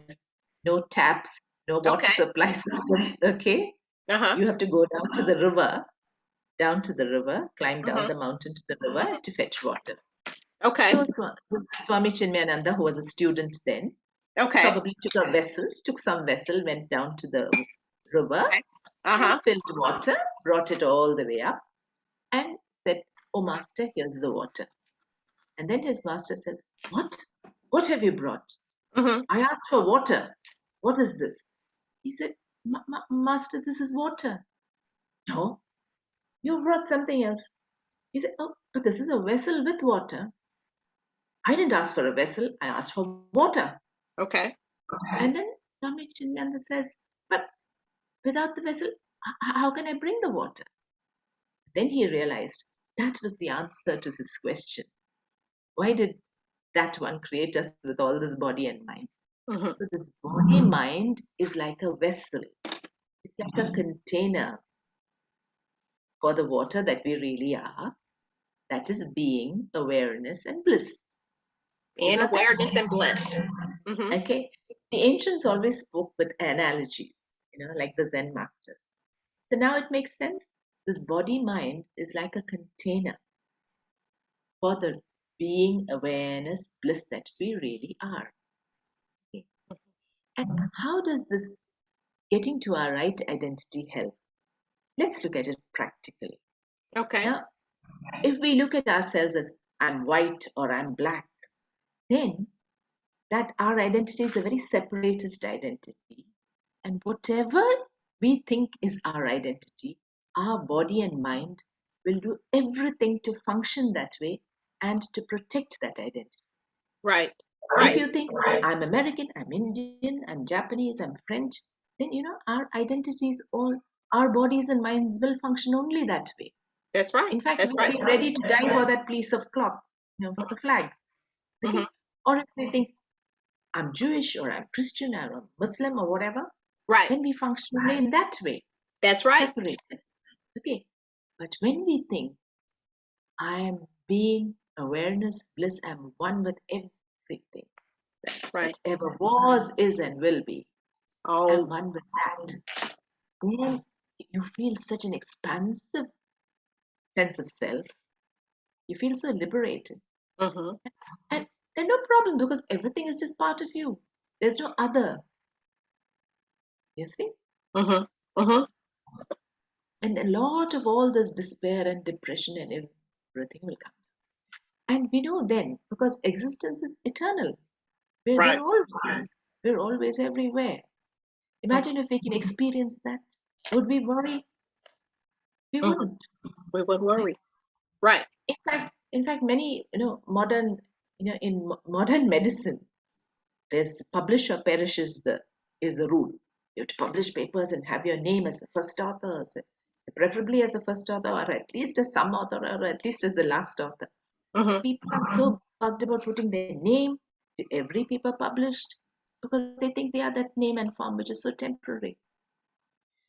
Speaker 2: No taps, no water
Speaker 1: Okay.
Speaker 2: supply system. Okay.
Speaker 1: Uh-huh.
Speaker 2: You have to go down to the river, climb down
Speaker 1: Mm-hmm.
Speaker 2: the mountain to the river to fetch water.
Speaker 1: Okay.
Speaker 2: So Swami Chinmayananda, who was a student then,
Speaker 1: Okay.
Speaker 2: probably took some vessel, went down to the river
Speaker 1: Okay.
Speaker 2: and
Speaker 1: Uh-huh.
Speaker 2: filled water, brought it all the way up, and said, oh, master, here's the water. And then his master says, what? What have you brought?
Speaker 1: Mm-hmm.
Speaker 2: I asked for water. What is this? He said, master, this is water. No, you brought something else. He said, oh, but this is a vessel with water. I didn't ask for a vessel. I asked for water.
Speaker 1: Okay.
Speaker 2: And then Swami Chinmaya says, but without the vessel, how can I bring the water? Then he realized that was the answer to his question. Why did that one create us with all this body and mind?
Speaker 1: Mm-hmm.
Speaker 2: So this body mind is like a vessel. It's like a container for the water that we really are. That is being, awareness, and bliss. You
Speaker 1: In
Speaker 2: got that?
Speaker 1: awareness and bliss. Mm-hmm.
Speaker 2: Okay. The ancients always spoke with analogies, like the Zen masters. So now it makes sense. This body mind is like a container for the being, awareness, bliss that we really are. Okay. And how does this getting to our right identity help? Let's look at it practically.
Speaker 1: Okay.
Speaker 2: Now, if we look at ourselves as I'm white or I'm black, then that our identity is a very separatist identity. And whatever we think is our identity, our body and mind will do everything to function that way and to protect that identity.
Speaker 1: Right.
Speaker 2: If
Speaker 1: Right.
Speaker 2: you think I'm American, I'm Indian, I'm Japanese, I'm French, then our identities, all our bodies and minds will function only that way.
Speaker 1: That's right.
Speaker 2: In fact,
Speaker 1: That's
Speaker 2: we'll
Speaker 1: right.
Speaker 2: be ready to die for that piece of cloth, for the flag.
Speaker 1: Mm-hmm.
Speaker 2: Okay? Or if we think I'm Jewish or I'm Christian or I'm Muslim or whatever,
Speaker 1: Right.
Speaker 2: then we function only in that way,
Speaker 1: That's right.
Speaker 2: separate. Okay. But when we think I am being awareness, bliss, I'm one with everything.
Speaker 1: Right.
Speaker 2: Whatever was, is, and will be, I'm
Speaker 1: Oh.
Speaker 2: one with that. Then you feel such an expansive sense of self. You feel so liberated.
Speaker 1: Mm-hmm.
Speaker 2: And there's no problem because everything is just part of you. There's no other. You see?
Speaker 1: Mhm. Mhm.
Speaker 2: And a lot of all this despair and depression and everything will come. And we know then, because existence is eternal, we're
Speaker 1: Right.
Speaker 2: there always, we're always everywhere. Imagine if we can experience that. Would we worry? We
Speaker 1: Mhm.
Speaker 2: wouldn't.
Speaker 1: We wouldn't
Speaker 2: Right?
Speaker 1: worry. Right.
Speaker 2: In fact, many modern in modern medicine, there's publish or perish is the rule. You have to publish papers and have your name as the first author, preferably as the first author, or at least as some author, or at least as the last author.
Speaker 1: Mhm.
Speaker 2: People are so bugged about putting their name to every paper published because they think they are that name and form, which is so temporary.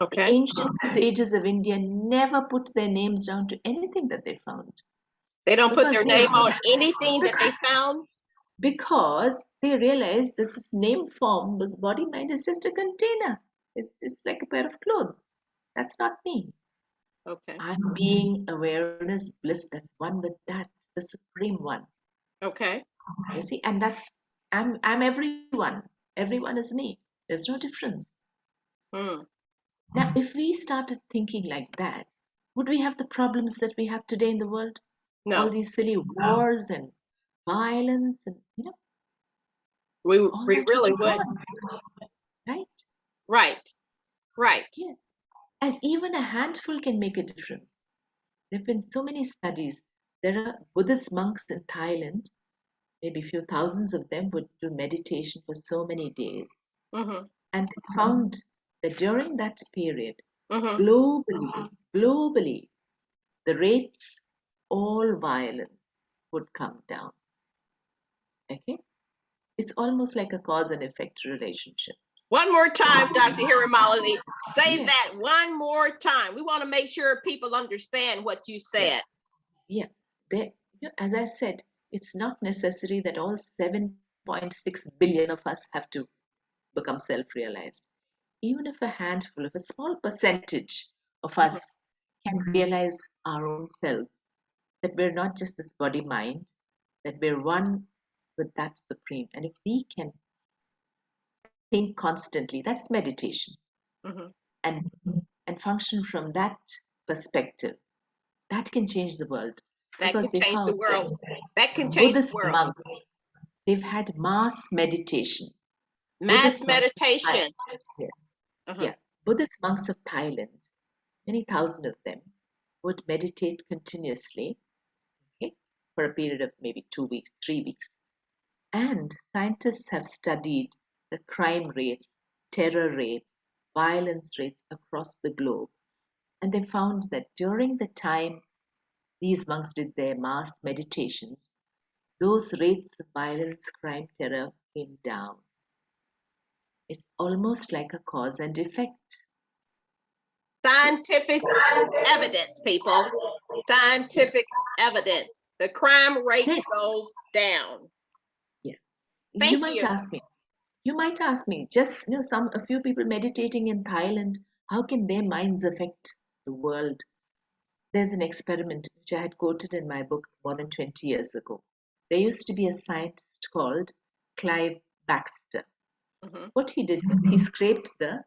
Speaker 2: The
Speaker 1: Okay.
Speaker 2: ancient sages of India never put their names down to anything that they found
Speaker 1: They don't put
Speaker 2: because
Speaker 1: their name on anything that they found.
Speaker 2: they realized that this name form, this body mind, is just a container. It's like a pair of clothes. That's not me.
Speaker 1: Okay.
Speaker 2: I'm being awareness, bliss. That's one with that, the supreme one.
Speaker 1: Okay.
Speaker 2: You see, and I'm everyone. Everyone is me. There's no difference.
Speaker 1: Mm.
Speaker 2: Now, if we started thinking like that, would we have the problems that we have today in the world? All
Speaker 1: No.
Speaker 2: these silly wars and violence and all
Speaker 1: We
Speaker 2: that would
Speaker 1: really
Speaker 2: be
Speaker 1: would.
Speaker 2: gone, right?
Speaker 1: Right. Right.
Speaker 2: Yeah. And even a handful can make a difference. There have been so many studies. There are Buddhist monks in Thailand, maybe a few thousands of them would do meditation for so many days.
Speaker 1: Mhm.
Speaker 2: And they found that during that period,
Speaker 1: Mhm.
Speaker 2: globally, the rates, all violence would come down. Okay? It's almost like a cause and effect relationship.
Speaker 1: One more time, Dr. Hiramalini. Say
Speaker 2: Yeah,
Speaker 1: that one more time. We want to make sure people understand what you
Speaker 2: yeah,
Speaker 1: said.
Speaker 2: yeah. There, as I said, it's not necessary that all 7.6 billion of us have to become self realized. Even if a handful, if a small percentage of
Speaker 1: Mhm.
Speaker 2: us can realize our own selves, that we're not just this body mind, that we're one with that supreme. And if we can think constantly, that's meditation,
Speaker 1: Mhm.
Speaker 2: and and function from that perspective, that can change the world.
Speaker 1: That
Speaker 2: Because
Speaker 1: can
Speaker 2: they
Speaker 1: change the
Speaker 2: found
Speaker 1: world.
Speaker 2: that
Speaker 1: That can change the
Speaker 2: Buddhist
Speaker 1: world.
Speaker 2: monks, they've had mass meditation.
Speaker 1: Mass
Speaker 2: Buddhist monks of
Speaker 1: meditation.
Speaker 2: Thailand, yes,
Speaker 1: Mhm.
Speaker 2: yeah, Buddhist monks of Thailand, many thousand of them, would meditate continuously, okay, for a period of maybe 2 weeks, 3 weeks. And scientists have studied the crime rates, terror rates, violence rates across the globe. And they found that during the time these monks did their mass meditations, those rates of violence, crime, terror came down. It's almost like a cause and effect.
Speaker 1: Scientific evidence, people.
Speaker 2: Yeah.
Speaker 1: Scientific evidence. The crime rate
Speaker 2: Then,
Speaker 1: goes down.
Speaker 2: yeah. You
Speaker 1: Thank
Speaker 2: might
Speaker 1: you.
Speaker 2: ask me, just a few people meditating in Thailand, how can their minds affect the world? There's an experiment which I had quoted in my book more than 20 years ago. There used to be a scientist called Clive Baxter.
Speaker 1: Mhm.
Speaker 2: What he did was he scraped the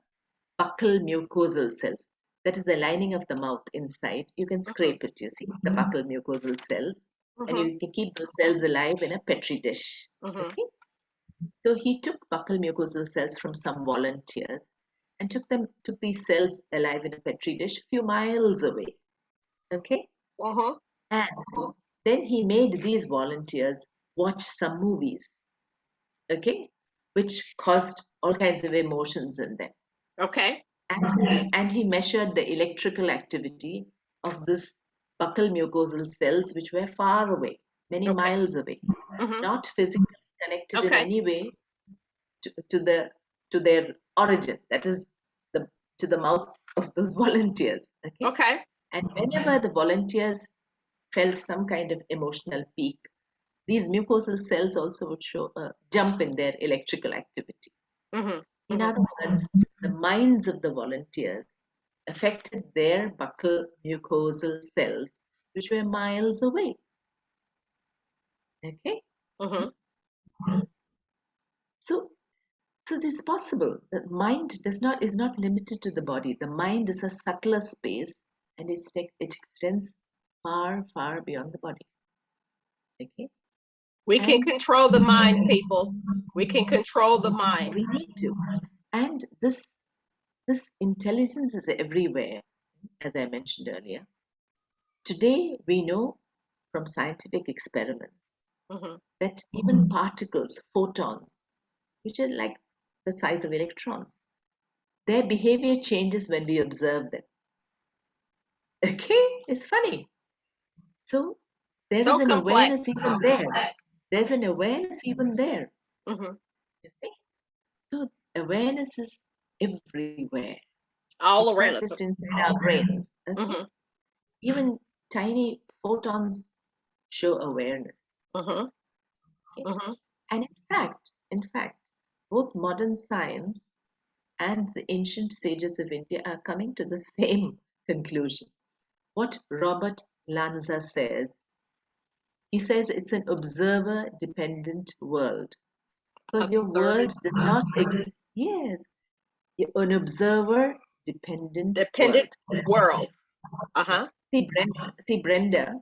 Speaker 2: buccal mucosal cells. That is the lining of the mouth inside. You can
Speaker 1: Mhm.
Speaker 2: scrape it, you see, the buccal mucosal cells, and
Speaker 1: Mhm.
Speaker 2: you can keep those cells alive in a petri dish.
Speaker 1: Mhm.
Speaker 2: Okay? So he took buccal mucosal cells from some volunteers and took these cells alive in a petri dish a few miles away. Okay?
Speaker 1: Mhm.
Speaker 2: And then he made these volunteers watch some movies, okay, which caused all kinds of emotions in them.
Speaker 1: Okay.
Speaker 2: And he measured the electrical activity of this buccal mucosal cells, which were far away, many
Speaker 1: Okay.
Speaker 2: miles away,
Speaker 1: Mhm.
Speaker 2: not physically connected in
Speaker 1: Okay.
Speaker 2: any way to their origin, that is the to the mouths of those volunteers. Okay,
Speaker 1: Okay.
Speaker 2: and whenever the volunteers felt some kind of emotional peak, these mucosal cells also would show a jump in their electrical activity.
Speaker 1: Mhm.
Speaker 2: In
Speaker 1: Mhm.
Speaker 2: other words, the minds of the volunteers affected their buccal mucosal cells, which were miles away. Okay,
Speaker 1: Mhm.
Speaker 2: so So it is possible that mind is not limited to the body. The mind is a subtler space, and it extends far, far beyond the body. Okay,
Speaker 1: We can
Speaker 2: and
Speaker 1: control the mind, people. We can control the mind.
Speaker 2: we need to. And this intelligence is everywhere, as I mentioned earlier. Today, we know from scientific experiments
Speaker 1: Mm-hmm.
Speaker 2: that even particles, photons, which are like the size of electrons, their behavior changes when we observe them. Okay, it's funny. So there is
Speaker 1: So
Speaker 2: an
Speaker 1: complex.
Speaker 2: awareness even there. There's an awareness even there.
Speaker 1: Mm-hmm.
Speaker 2: You see? So awareness is everywhere.
Speaker 1: All
Speaker 2: It's
Speaker 1: around
Speaker 2: not
Speaker 1: us.
Speaker 2: just inside our brains. Okay?
Speaker 1: Mm-hmm.
Speaker 2: Even tiny photons show awareness.
Speaker 1: Mm-hmm.
Speaker 2: Okay?
Speaker 1: Mm-hmm.
Speaker 2: And in fact, both modern science and the ancient sages of India are coming to the same conclusion. What Robert Lanza says, he says it's an observer dependent world because your
Speaker 1: Observant,
Speaker 2: world does not exist. Yes, you're an observer dependent
Speaker 1: dependent
Speaker 2: world.
Speaker 1: world. Uh-huh.
Speaker 2: See, Brenda,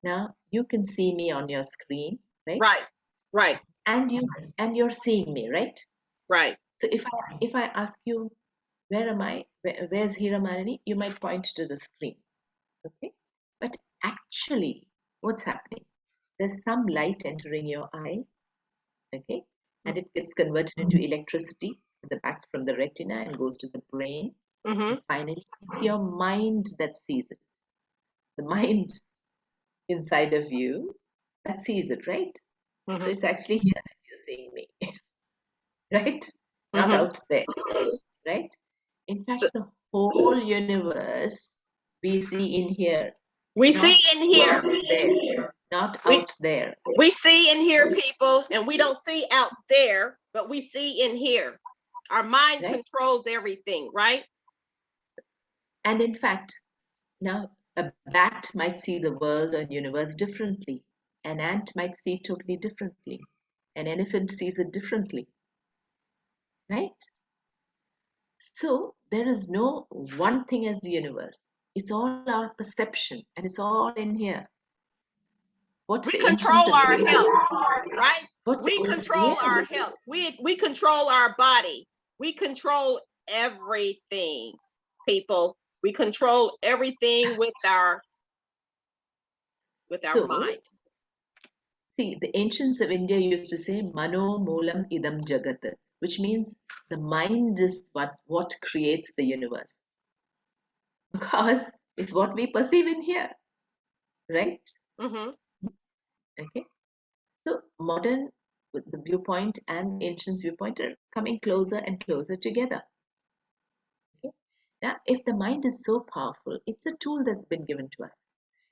Speaker 2: now you can see me on your screen, right?
Speaker 1: Right. Right.
Speaker 2: And you're seeing me, right?
Speaker 1: Right.
Speaker 2: So if I ask you, where am I? Where's Hiramalini? You might point to the screen. Okay? But actually, what's happening? There's some light entering your eye, okay? And it gets converted into electricity from the retina and goes to the brain.
Speaker 1: Mm-hmm.
Speaker 2: And finally, it's your mind that sees it. The mind inside of you that sees it, right? So
Speaker 1: Mm-hmm.
Speaker 2: it's actually here that you're seeing me, right? Not
Speaker 1: Mm-hmm.
Speaker 2: out there, right? In fact,
Speaker 1: So
Speaker 2: the whole universe we see in here,
Speaker 1: we see
Speaker 2: not
Speaker 1: and hear.
Speaker 2: out there, not
Speaker 1: We
Speaker 2: out there.
Speaker 1: we see and hear people, and we don't see out there, but we see and hear. Our mind
Speaker 2: Right?
Speaker 1: controls everything, right?
Speaker 2: And in fact, now a bat might see the world or universe differently. An ant might see it totally differently. An elephant sees it differently, right? So there is no one thing as the universe. It's all our perception and it's all in here. What
Speaker 1: We
Speaker 2: the ancients
Speaker 1: control
Speaker 2: have
Speaker 1: our
Speaker 2: given
Speaker 1: health,
Speaker 2: us.
Speaker 1: right?
Speaker 2: What
Speaker 1: We
Speaker 2: the
Speaker 1: control
Speaker 2: yeah,
Speaker 1: our health. We control our body. We control everything, people. We control everything with our
Speaker 2: so
Speaker 1: mind.
Speaker 2: see, the ancients of India used to say Mano Moolam Idam Jagat, which means the mind is what creates the universe. Because it's what we perceive in here, right?
Speaker 1: Mm-hmm.
Speaker 2: Okay. So modern with the viewpoint and ancients viewpoint are coming closer and closer together. Okay. Now, if the mind is so powerful, it's a tool that's been given to us.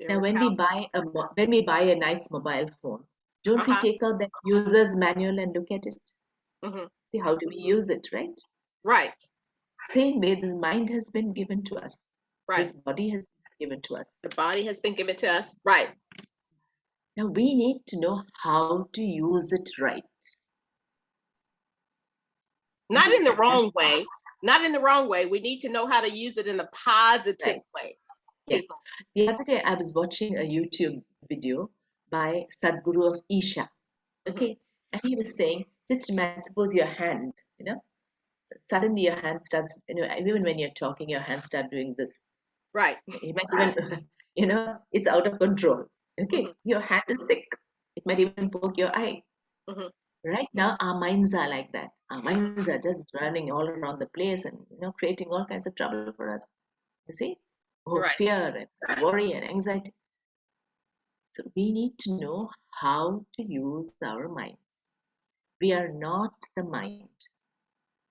Speaker 2: Now,
Speaker 1: Very powerful.
Speaker 2: when we buy a nice mobile phone, don't we
Speaker 1: Uh-huh.
Speaker 2: take out the user's manual and look at it?
Speaker 1: Mm-hmm.
Speaker 2: See how do we use it, right?
Speaker 1: Right.
Speaker 2: Same way the mind has been given to us.
Speaker 1: Right.
Speaker 2: This body has been given to us.
Speaker 1: The body has been given to us. Right.
Speaker 2: Now we need to know how to use it right.
Speaker 1: Not in the wrong
Speaker 2: That's
Speaker 1: way. Not in the wrong way. We need to know how to use it in a positive
Speaker 2: right.
Speaker 1: way,
Speaker 2: Yeah.
Speaker 1: people.
Speaker 2: The other day I was watching a YouTube video by Sadhguru of Isha.
Speaker 1: Mm-hmm.
Speaker 2: Okay. And he was saying, just imagine, suppose your hand, suddenly your hand starts, even when you're talking, your hand start doing this.
Speaker 1: Right.
Speaker 2: You might even, it's out of control.
Speaker 1: Mm-hmm.
Speaker 2: Okay. Your hand is sick. It might even poke your eye.
Speaker 1: Mm-hmm.
Speaker 2: Right now, our minds are like that. Our minds are just running all around the place and creating all kinds of trouble for us. You see, oh,
Speaker 1: Right.
Speaker 2: fear and worry and anxiety. So we need to know how to use our minds. We are not the mind.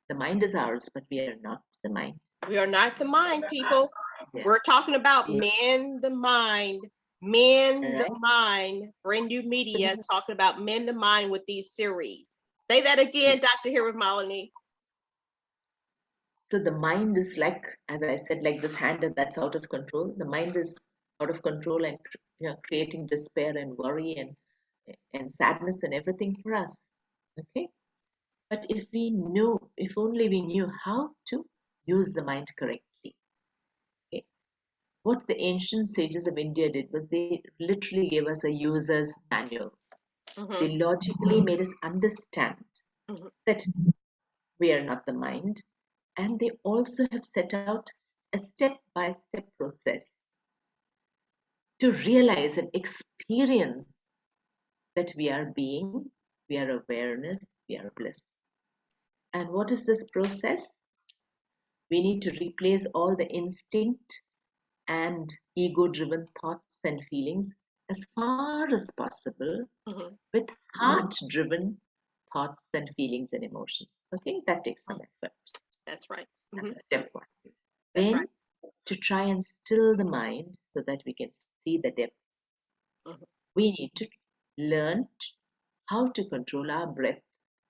Speaker 2: The mind is ours, but we are not the mind.
Speaker 1: We are not the mind, people.
Speaker 2: Yeah,
Speaker 1: We're talking about
Speaker 2: we
Speaker 1: men the mind. Men the
Speaker 2: right.
Speaker 1: mind. Brand New
Speaker 2: So
Speaker 1: Media
Speaker 2: this
Speaker 1: is
Speaker 2: is
Speaker 1: talking about men the mind with these series. Say that again,
Speaker 2: yeah.
Speaker 1: Dr. Hiramalini.
Speaker 2: So the mind is like, as I said, like this hand that's out of control. The mind is out of control and creating despair and worry and sadness and everything for us. Okay. But if only we knew how to use the mind correctly. Okay? What the ancient sages of India did was they literally gave us a user's manual.
Speaker 1: Mm-hmm.
Speaker 2: They logically made us understand
Speaker 1: Mm-hmm.
Speaker 2: that we are not the mind, and they also have set out a step by step process to realize and experience that we are being, we are awareness, we are bliss. And what is this process? We need to replace all the instinct and ego driven thoughts and feelings as far as possible
Speaker 1: Mm-hmm.
Speaker 2: with heart driven thoughts and feelings and emotions. Okay, that takes some effort.
Speaker 1: That's right. Mm-hmm.
Speaker 2: That's step one.
Speaker 1: That's right.
Speaker 2: Then to try and still the mind so that we can see the depths,
Speaker 1: Mm-hmm.
Speaker 2: we need to learn how to control our breath,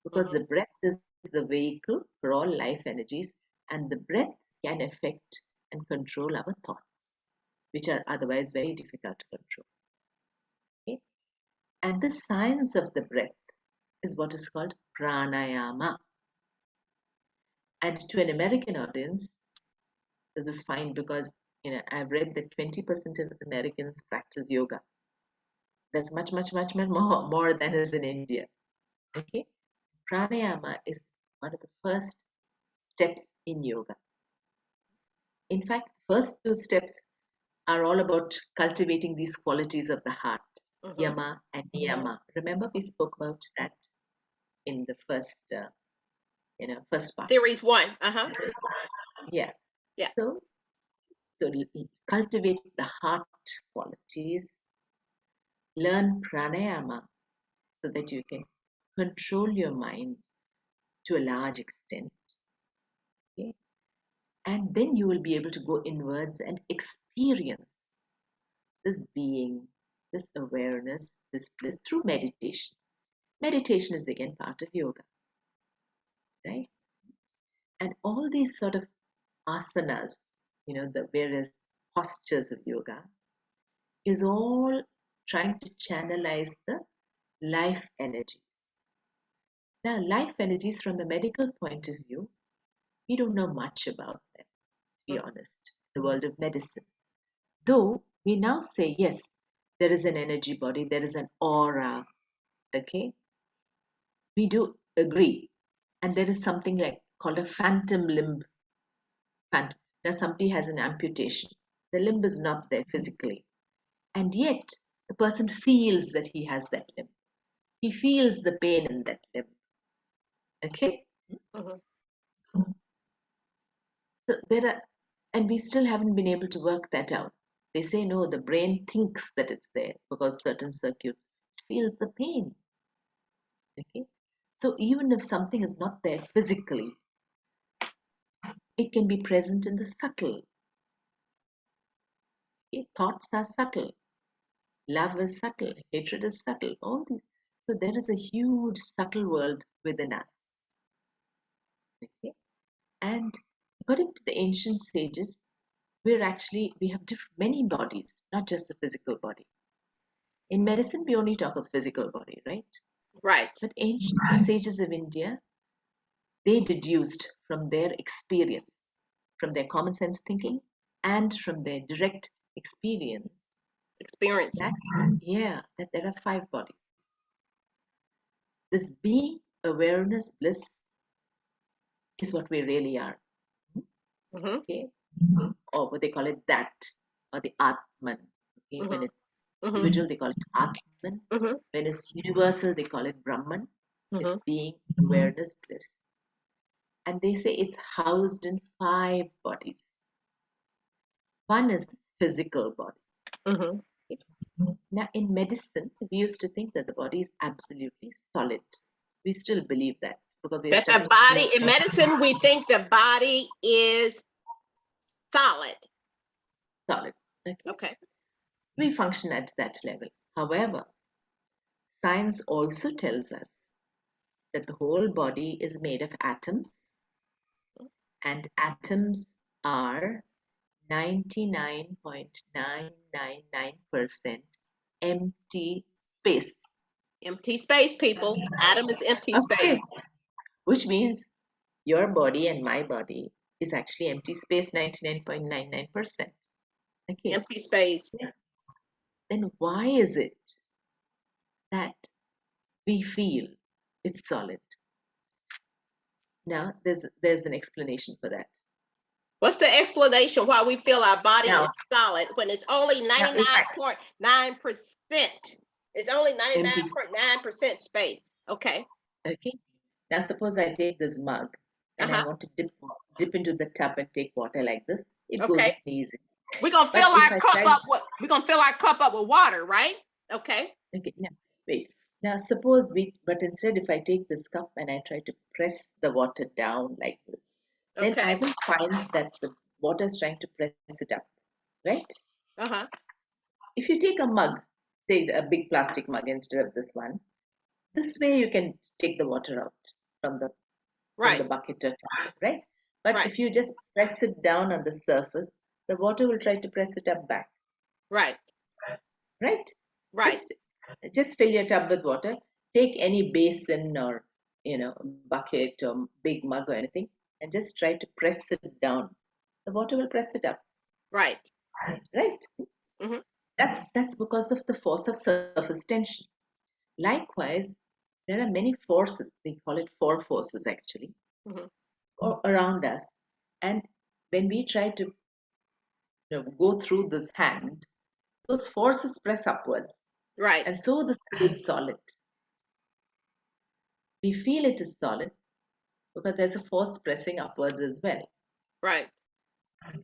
Speaker 2: because
Speaker 1: Mm-hmm.
Speaker 2: the breath is the vehicle for all life energies, and the breath can affect and control our thoughts, which are otherwise very difficult to control. Okay? And the science of the breath is what is called pranayama. And to an American audience, this is fine because I've read that 20% of Americans practice yoga. That's much more than is in India. Okay, pranayama is one of the first steps in yoga. In fact, the first two steps are all about cultivating these qualities of the heart,
Speaker 1: Mm-hmm.
Speaker 2: yama and niyama. Remember, we spoke about that in the first part.
Speaker 1: Series one. Uh-huh.
Speaker 2: Yeah.
Speaker 1: Yeah.
Speaker 2: So, so cultivate the heart qualities, learn pranayama so that you can control your mind to a large extent. Okay? And then you will be able to go inwards and experience this being, this awareness, this bliss through meditation. Meditation is again part of yoga, right? And all these sort of asanas, the various postures of yoga, is all trying to channelize the life energies. Now, life energies from a medical point of view, we don't know much about them, to be
Speaker 1: Mm-hmm.
Speaker 2: honest, the world of medicine. Though we now say, yes, there is an energy body, there is an aura, okay? We do agree. And there is something like called a phantom limb. Phantom. Now, somebody has an amputation. The limb is not there physically. And yet, the person feels that he has that limb. He feels the pain in that limb. Okay?
Speaker 1: Mm-hmm.
Speaker 2: So there are, and we still haven't been able to work that out. They say no, the brain thinks that it's there because certain circuits feels the pain. Okay, so even if something is not there physically, it can be present in the subtle. Okay? Thoughts are subtle, love is subtle, hatred is subtle. All these. So there is a huge subtle world within us. Okay, and according to the ancient sages, we have many bodies, not just the physical body. In medicine, we only talk of physical body, right?
Speaker 1: Right.
Speaker 2: But ancient sages of India, they deduced from their experience, from their common sense thinking, and from their direct experience
Speaker 1: Experience.
Speaker 2: that, yeah, that there are five bodies. This being, awareness, bliss is what we really are.
Speaker 1: Mm-hmm.
Speaker 2: Okay? Or what they call it that, or the Atman. Okay? When
Speaker 1: Mm-hmm.
Speaker 2: it's
Speaker 1: Mm-hmm.
Speaker 2: individual, they call it Atman.
Speaker 1: Mm-hmm.
Speaker 2: When it's universal, they call it Brahman. It's
Speaker 1: Mm-hmm.
Speaker 2: being, awareness, bliss. And they say it's housed in five bodies. One is the physical body.
Speaker 1: Mm-hmm.
Speaker 2: Now, in medicine, we used to think that the body is absolutely solid. We still believe that because we're
Speaker 1: That the
Speaker 2: studying
Speaker 1: body in
Speaker 2: nature.
Speaker 1: medicine, we think the body is solid.
Speaker 2: Solid. Okay,
Speaker 1: Okay.
Speaker 2: we function at that level. However, science also tells us that the whole body is made of atoms, and atoms are 99.999% empty space.
Speaker 1: Empty space, people. Atom is empty
Speaker 2: Okay,
Speaker 1: space.
Speaker 2: which means your body and my body is actually empty space 99.99%. Okay.
Speaker 1: Empty space.
Speaker 2: Then why is it that we feel it's solid? Now, there's an explanation for that.
Speaker 1: What's the explanation why we feel our body
Speaker 2: Now,
Speaker 1: is solid when it's only
Speaker 2: if I
Speaker 1: 99.9%? It's only
Speaker 2: empty,
Speaker 1: 99.9% space. Okay.
Speaker 2: okay. Now, suppose I take this mug and I
Speaker 1: Uh-huh.
Speaker 2: want to dip into the tub and take water like this. It goes
Speaker 1: Okay.
Speaker 2: in easy.
Speaker 1: We're gonna fill
Speaker 2: But if
Speaker 1: our
Speaker 2: I
Speaker 1: cup
Speaker 2: try,
Speaker 1: up with water, right? Okay.
Speaker 2: okay, now wait. Now, suppose but instead, if I take this cup and I try to press the water down like this, then I
Speaker 1: Okay.
Speaker 2: will find that the water is trying to press it up, right?
Speaker 1: Uh-huh.
Speaker 2: If you take a mug, say a big plastic mug instead of this one, this way you can take the water out from the
Speaker 1: Right.
Speaker 2: bucket or tap, right? But
Speaker 1: Right.
Speaker 2: if you just press it down on the surface, the water will try to press it up back,
Speaker 1: Right.
Speaker 2: right?
Speaker 1: Right.
Speaker 2: Just fill your tub with water. Take any basin or bucket or big mug or anything, and just try to press it down. The water will press it up,
Speaker 1: Right.
Speaker 2: right?
Speaker 1: Mm-hmm.
Speaker 2: That's because of the force of surface tension. Likewise, there are many forces. They call it four forces actually,
Speaker 1: Mm-hmm.
Speaker 2: around us, and when we try to go through this hand, those forces press upwards,
Speaker 1: Right.
Speaker 2: and so the space is solid. We feel it is solid because there's a force pressing upwards as well.
Speaker 1: Right.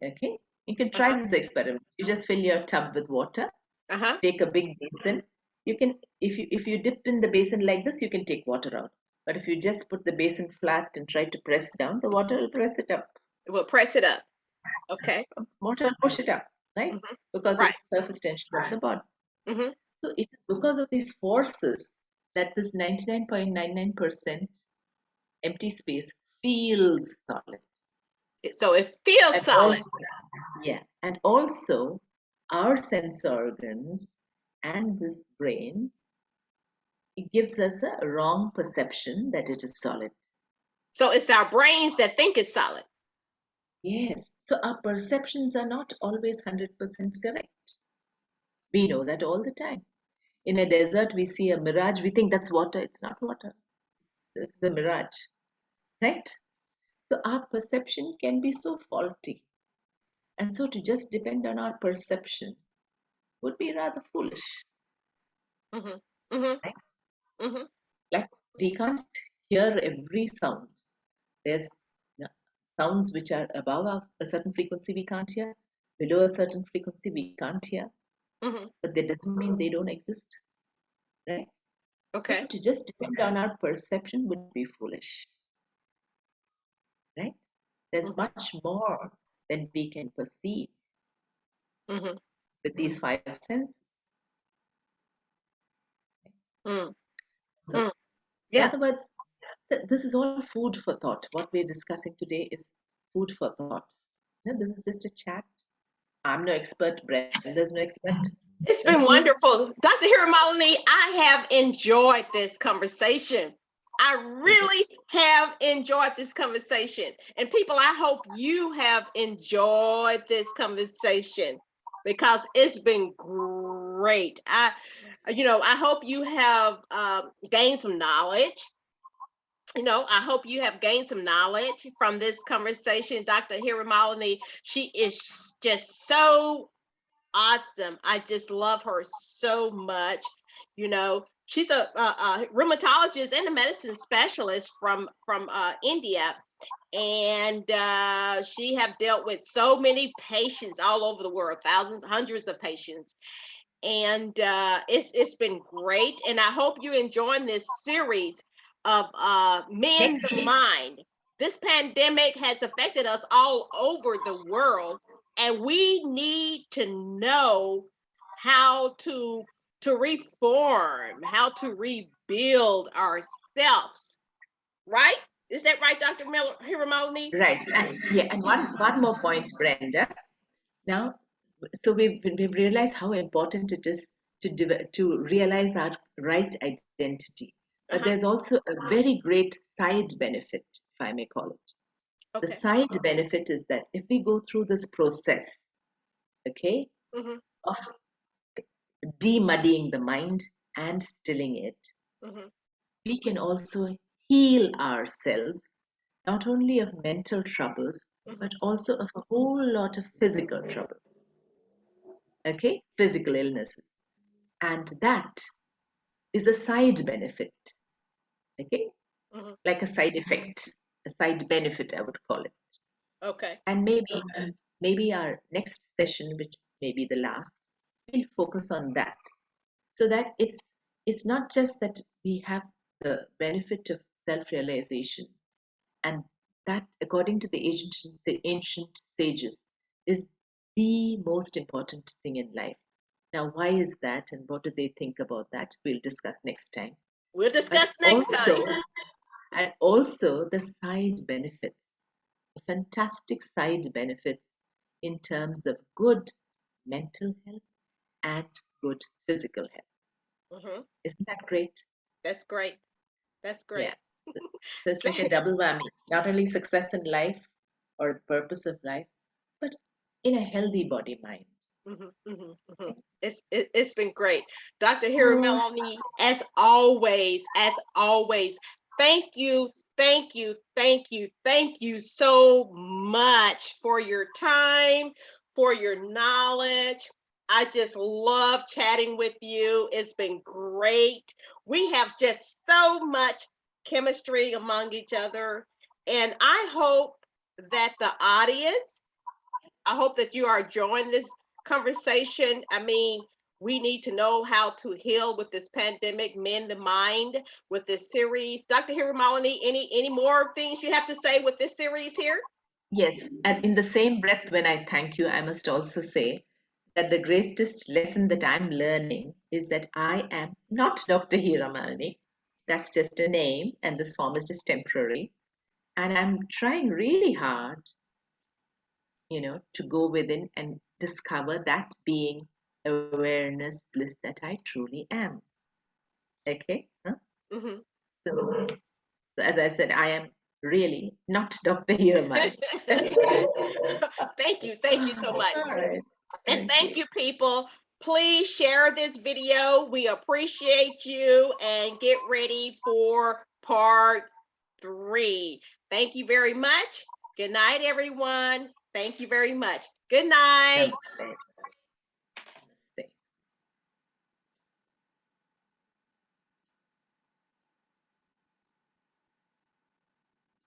Speaker 2: Okay, you can try
Speaker 1: Uh-huh.
Speaker 2: this experiment. You just fill your tub with water,
Speaker 1: Uh-huh.
Speaker 2: take a big basin. You can, if you dip in the basin like this, you can take water out. But if you just put the basin flat and try to press down, the water will press it up.
Speaker 1: We'll press it up. Okay.
Speaker 2: Water will push it up, right?
Speaker 1: Mm-hmm.
Speaker 2: Because of
Speaker 1: Right.
Speaker 2: the surface tension of the body.
Speaker 1: Mm-hmm.
Speaker 2: So it is because of these forces that this 99.99% empty space feels solid.
Speaker 1: So it feels
Speaker 2: And
Speaker 1: solid.
Speaker 2: also, yeah, and also our sense organs and this brain, it gives us a wrong perception that it is solid.
Speaker 1: So it's our brains that think it's solid.
Speaker 2: Yes, so our perceptions are not always 100% correct. We know that all the time. In a desert, we see a mirage, we think that's water. It's not water, it's the mirage, right? So our perception can be so faulty. And so to just depend on our perception would be rather foolish,
Speaker 1: Mm-hmm. Mm-hmm.
Speaker 2: right?
Speaker 1: Mm-hmm.
Speaker 2: Like we can't hear every sound. There's sounds which are above a certain frequency we can't hear, below a certain frequency we can't hear,
Speaker 1: Mm-hmm.
Speaker 2: but that doesn't mean they don't exist, right? So
Speaker 1: Okay.
Speaker 2: to just depend on our perception would be foolish, right? There's
Speaker 1: Mm-hmm.
Speaker 2: much more than we can perceive
Speaker 1: Mm-hmm.
Speaker 2: with these five senses.
Speaker 1: Mm.
Speaker 2: So,
Speaker 1: Mm.
Speaker 2: in
Speaker 1: Yeah.
Speaker 2: other words, this is all food for thought. What we're discussing today is food for thought. This is just a chat. I'm no expert, Brenda's no expert.
Speaker 1: It's been
Speaker 2: Okay.
Speaker 1: wonderful. Dr. Hiramalini, I have enjoyed this conversation. I really have enjoyed this conversation. And people, I hope you have enjoyed this conversation because it's been great. I hope you have gained some knowledge. I hope you have gained some knowledge from this conversation. Dr. Hiramalini, she is just so awesome. I just love her so much. She's a rheumatologist and a medicine specialist from India, and she have dealt with so many patients all over the world, thousands, hundreds of patients, and it's been great. And I hope you enjoying this series of Men
Speaker 2: Next
Speaker 1: the
Speaker 2: week,
Speaker 1: Mind. This pandemic has affected us all over the world, and we need to know how to reform, how to rebuild ourselves. Right? Is that right, Dr. Hiramoni?
Speaker 2: right? And, yeah, and one more point, Brenda. Now, so we've realized how important it is to realize our right identity. but there's also a very great side benefit, if I may call it. The
Speaker 1: Okay.
Speaker 2: side benefit is that if we go through this process, okay,
Speaker 1: Mm-hmm.
Speaker 2: of demuddying the mind and stilling it,
Speaker 1: Mm-hmm.
Speaker 2: we can also heal ourselves, not only of mental troubles,
Speaker 1: Mm-hmm.
Speaker 2: but also of a whole lot of physical troubles, okay, physical illnesses. And that is a side benefit, okay,
Speaker 1: Mm-hmm.
Speaker 2: like a side effect, a side benefit, I would call it.
Speaker 1: Okay.
Speaker 2: And maybe our next session, which may be the last, we'll focus on that, so that it's not just that we have the benefit of self-realization, and that, according to the ancient sages, is the most important thing in life. Now, why is that, and what do they think about that? We'll discuss next time.
Speaker 1: We'll
Speaker 2: But
Speaker 1: discuss next
Speaker 2: also,
Speaker 1: time.
Speaker 2: and also the side benefits, the fantastic side benefits in terms of good mental health and good physical health.
Speaker 1: Mm-hmm.
Speaker 2: Isn't that great?
Speaker 1: That's great. That's
Speaker 2: Yeah.
Speaker 1: great.
Speaker 2: So it's like a double whammy. Not only success in life or the purpose of life, but in a healthy body mind.
Speaker 1: Mm-hmm, mm-hmm, mm-hmm. It's been great, Dr.
Speaker 2: Oh,
Speaker 1: Hiramalini. As always, thank you so much for your time, for your knowledge. I just love chatting with you. It's been great. We have just so much chemistry among each other, and I hope that you are enjoying this conversation. I mean, we need to know how to heal with this pandemic, mend the mind with this series. Dr. Hiramalini, any more things you have to say with this series here?
Speaker 2: yes. And in the same breath, when I thank you, I must also say that the greatest lesson that I'm learning is that I am not Dr. Hiramalini. That's just a name, and this form is just temporary. And I'm trying really hard, to go within and discover that being, awareness, bliss that I truly am. Okay? Huh?
Speaker 1: Hmm.
Speaker 2: So as I said, I am really not Dr. Hiraman. Okay.
Speaker 1: Thank you so much.
Speaker 2: All right.
Speaker 1: And
Speaker 2: Thank
Speaker 1: thank
Speaker 2: you.
Speaker 1: you, people. Please share this video. We appreciate you and get ready for part 3. Thank you very much. Good night, everyone. Thank you very much. Good night.
Speaker 2: Namaste.